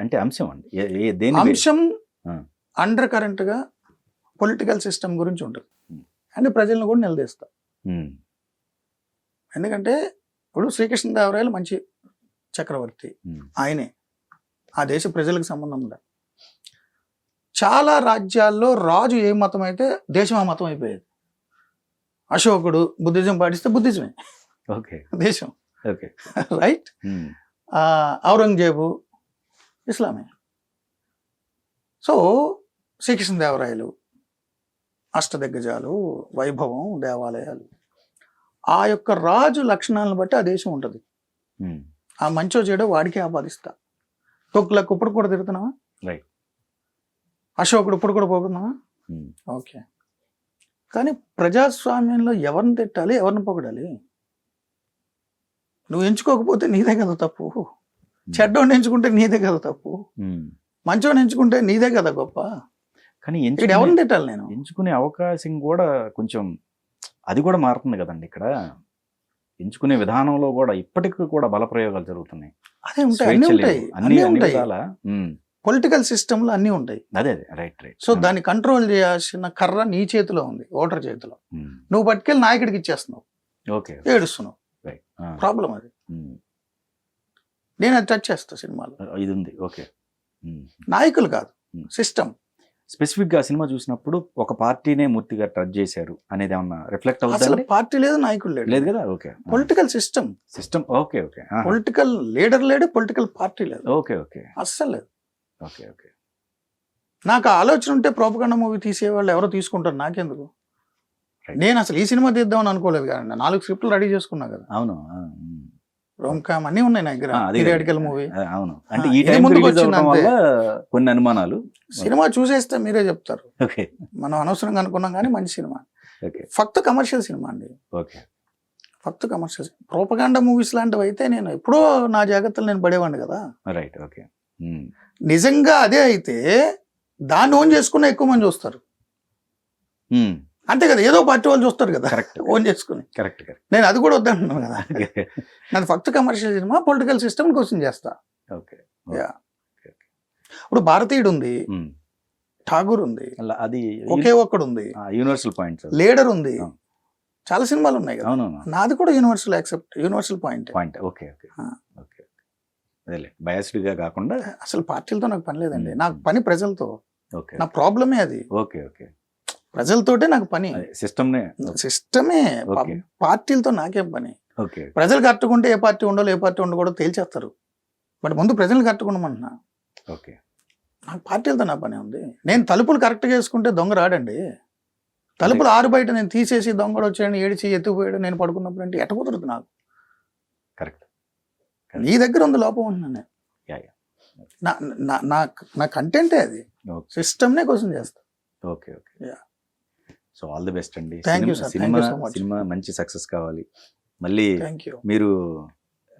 అంటే అంశం అండి, అంశం అండర్ కరెంట్ గా పొలిటికల్ సిస్టమ్ గురించి ఉంటుంది. అంటే ప్రజలను కూడా నిలదీస్తా. ఎందుకంటే ఇప్పుడు శ్రీకృష్ణదేవరాయలు మంచి చక్రవర్తి, ఆయనే, ఆ దేశ ప్రజలకు సంబంధం ఉండాలి. చాలా రాజ్యాల్లో రాజు ఏ మతం అయితే దేశం ఆ మతం అయిపోయేది. అశోకుడు బుద్ధిజం పాటిస్తే బుద్ధిజమే దేశం, రైట్? ఔరంగజేబు ఇస్లామే. సో శ్రీకృష్ణదేవరాయలు, అష్టదిగ్గజాలు, వైభవం, దేవాలయాలు, ఆ యొక్క రాజు లక్షణాలను బట్టి ఆ దేశం ఉంటుంది. ఆ మంచో చెడో వాడికి ఆపాదిస్తా. తొక్కులకు ఇప్పుడు కూడా తిరుగుతున్నావా? అశోకుడు ఇప్పుడు కూడా పోతున్నావా? ఓకే. కానీ ప్రజాస్వామ్యంలో ఎవరిని తిట్టాలి, ఎవరిని పొగడాలి? నువ్వు ఎంచుకోకపోతే నీదే కదా తప్పు. చెడ్డోడిని ఎంచుకుంటే నీదే కదా తప్పు. మంచోడిని ఎంచుకుంటే నీదే కదా గొప్ప. కానీ ఇక్కడ ఎవరిని తిట్టాలి నేను? ఎంచుకునే అవకాశం కూడా కొంచెం అది కూడా మారుతుంది కదండి ఇక్కడ. ఎంచుకునే విధానంలో కూడా ఇప్పటికీ కూడా బలప్రయోగాలు జరుగుతున్నాయి. అదే ఉంటాయి, అన్నీ స్వేచ్ఛ ఉంటాయి, లేదు. అన్ని అన్నీ అన్ని ఉంటాయి. విధాల పొలిటికల్ సిస్టమ్ లో అన్నీ ఉంటాయి. అదే రైట్ రైట్. సో దాన్ని కంట్రోల్ చేయాల్సిన కర్ర నీ చేతిలో ఉంది, ఓటర్ చేతిలో. నువ్వు పట్టుకెళ్ళి నాయకుడికి ఇచ్చేస్తున్నావు, ఓకే ఏడుస్తున్నావు. రైట్. ప్రాబ్లం అది. నేను అది టచ్ చేస్తా సినిమాలో. ఇది ఉంది. ఓకే. నాయకులు కాదు, సిస్టమ్. స్పెసిఫిక్ గా సినిమా చూసినప్పుడు ఒక పార్టీనే మూర్తిగా టచ్ చేశారు అనేది ఏమన్నా రిఫ్లెక్ట్ అసలు అవుతుంది? పార్టీ లేదు, నాయకుడు లేడు. లేదు కదా. Okay. Political system. System. Okay okay. Political leader లేడు, పొలిటికల్ పార్టీ లేదు, ఓకే ఓకే. అస్సలు లేదు. Okay okay. నాకు ఆ ఆలోచన ఉంటే ప్రోపగండా మూవీ తీసేవాళ్ళు ఎవరో తీసుకుంటారు, నాకెందుకు? Right. నేను అసలు ఈ సినిమా తీద్దామని అనుకోలేదు కదండి. 4 స్క్రిప్ట్లు రెడీ చేసుకున్నా కదా. అవును. రోమ్కామ్ అన్నీ ఉన్నాయి నా దగ్గర. Periodical movie. అవును. అంటే ఆ, ఈ ఇది టైం ముందుకు రిలీజ్ వచ్చింది అవడం అంతే. వల్ల కొన్ని అనుమానాలు. సినిమా చూసేస్తే మీరే చెప్తారు. ఓకే మనం అనవసరంగా అనుకున్నాం కానీ మంచి సినిమా. ఓకే ఫక్త్ కమర్షియల్ సినిమా అండి, ఓకే. ఫక్త్ కమర్షియల్. ప్రోపగాండా మూవీస్ లాంటివి అయితే నేను ఎప్పుడో నా జాగ్రత్తలు నేను పడేవాడిని కదా. రైట్. ఓకే. నిజంగా అదే అయితే దాన్ని ఓన్ చేసుకున్న ఎక్కువ మంది చూస్తారు, అంతే కదా. ఏదో పార్టీ వాళ్ళు చూస్తారు కదా కరెక్ట్ ఓన్ చేసుకుని. Correct correct. నేను అది కూడా వద్దంటున్నాను కదా. నేను ఫక్త్ కమర్షియల్ సినిమా పొలిటికల్ సిస్టమ్ క్వశ్చన్ చేస్తా. ఓకే. Yeah. ఇప్పుడు భారతీయుడు ఉంది, ఠాగూర్ ఉంది, అది ఒకే ఒక్కడు ఉంది, యూనివర్సల్ పాయింట్స్. లీడర్ ఉంది, చాలా సినిమాలు ఉన్నాయి కదా. అవునవును. నాది కూడా universal accept, universal point. Point. Okay okay okay. అదేలే బయాస్డ్ గా కాకుండా. అసలు పార్టీలతో నాకు పని లేదండి, నాకు పని ప్రజలతో. ఓకే. నా ప్రాబ్లమే అది. Okay okay. ప్రజలతోటే నాకు పని, సిస్టమ్నే. సిస్టమే. ఓకే. పార్టీలతో నాకేం పని? ఓకే. ప్రజలు కట్టుకుంటే ఏ పార్టీ ఉండాలో ఏ పార్టీ ఉండకూడదో తేల్చేస్తారు. బట్ ముందు ప్రజలు కట్టుకోమంటున్నా. ఓకే. నాకు పార్టీలతో నా పని ఉంది. నేను తలుపులు కరెక్ట్గా వేసుకుంటే దొంగ రాడండి. తలుపులు 6 బయట నేను తీసేసి దొంగడు వచ్చాడు ఏడిచి ఎత్తుకుపోయాడు నేను పడుకున్నప్పుడు అంటే ఎట్ట కుదరదు నాకు. కరెక్ట్. నీ దగ్గర ఉంది లోపం ఉంటున్నాను నేను. నా కంటెంటే అది, సిస్టమ్నే క్వశ్చన్ చేస్తా. Okay okay. Yeah. So all the best అండి. Thank you, sir. Thank you so much. Cinema మంచి సక్సెస్ కావాలి. మళ్ళీ థ్యాంక్ యూ. మీరు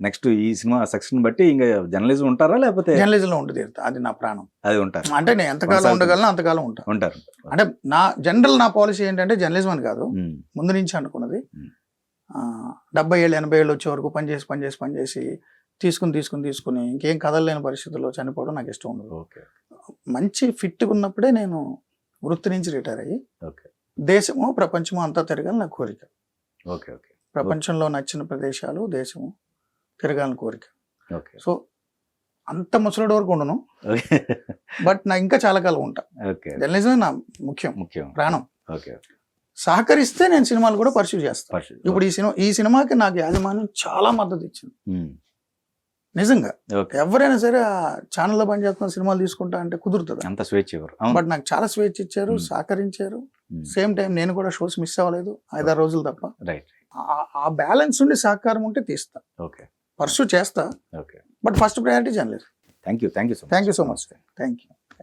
నెక్స్ట్ ఈ సినిమా సక్సెస్ బట్టి ఇంకా జర్నలిజం ఉంటారా లేకపోతే? జర్నలిజంలో ఉండి తీరుతా, అది నా ప్రాణం. అది ఉంటారు అంటే నేను ఎంతకాలం ఉండగలను అంతకాలం ఉంటా. ఉంటారు. అంటే నా పాలసీ ఏంటంటే జర్నలిజం అని కాదు, ముందు నుంచి అనుకున్నది 70 ఏళ్ళు 80 ఏళ్ళు వచ్చే వరకు పనిచేసి తీసుకుని ఇంకేం కదలలేని పరిస్థితుల్లో చనిపోవడం నాకు ఇష్టం ఉండదు. ఓకే. మంచి ఫిట్గా ఉన్నప్పుడే నేను వృత్తి నుంచి రిటైర్ అయ్యి ఓకే. దేశము ప్రపంచము అంతా తిరగాలని నా కోరిక. Okay okay. ప్రపంచంలో నచ్చిన ప్రదేశాలు దేశము తిరగాలని కోరిక. ఓకే. సో అంత ముసలిడి వరకు ఉండను, ఓకే. బట్ నా ఇంకా చాలా కాలం ఉంటా. ఓకే. జర్నలిజం నా ముఖ్యం, ప్రాణం. ఓకే. సహకరిస్తే నేను సినిమాలు కూడా పర్సూ చేస్తాను. ఇప్పుడు ఈ సినిమాకి నాకు యాజమాన్యం చాలా మద్దతు ఇచ్చింది నిజంగా. ఎవరైనా సరే ఛానల్లో పనిచేస్తున్న సినిమాలు తీసుకుంటా అంటే కుదురుతుంది, అంత స్వేచ్ఛ ఇవ్వరు. బట్ నాకు చాలా స్వేచ్ఛ ఇచ్చారు, సహకరించారు. సేమ్ టైం నేను కూడా షోస్ మిస్ అవ్వలేదు 5-6 రోజులు తప్ప. రైట్. ఆ బ్యాలెన్స్ ఉండి సహకారం ఉంటే తీస్తా, ఓకే, పర్సూ చేస్తా. Okay. But first priority journalism. Thank you so much. Thank you so much. Thank you.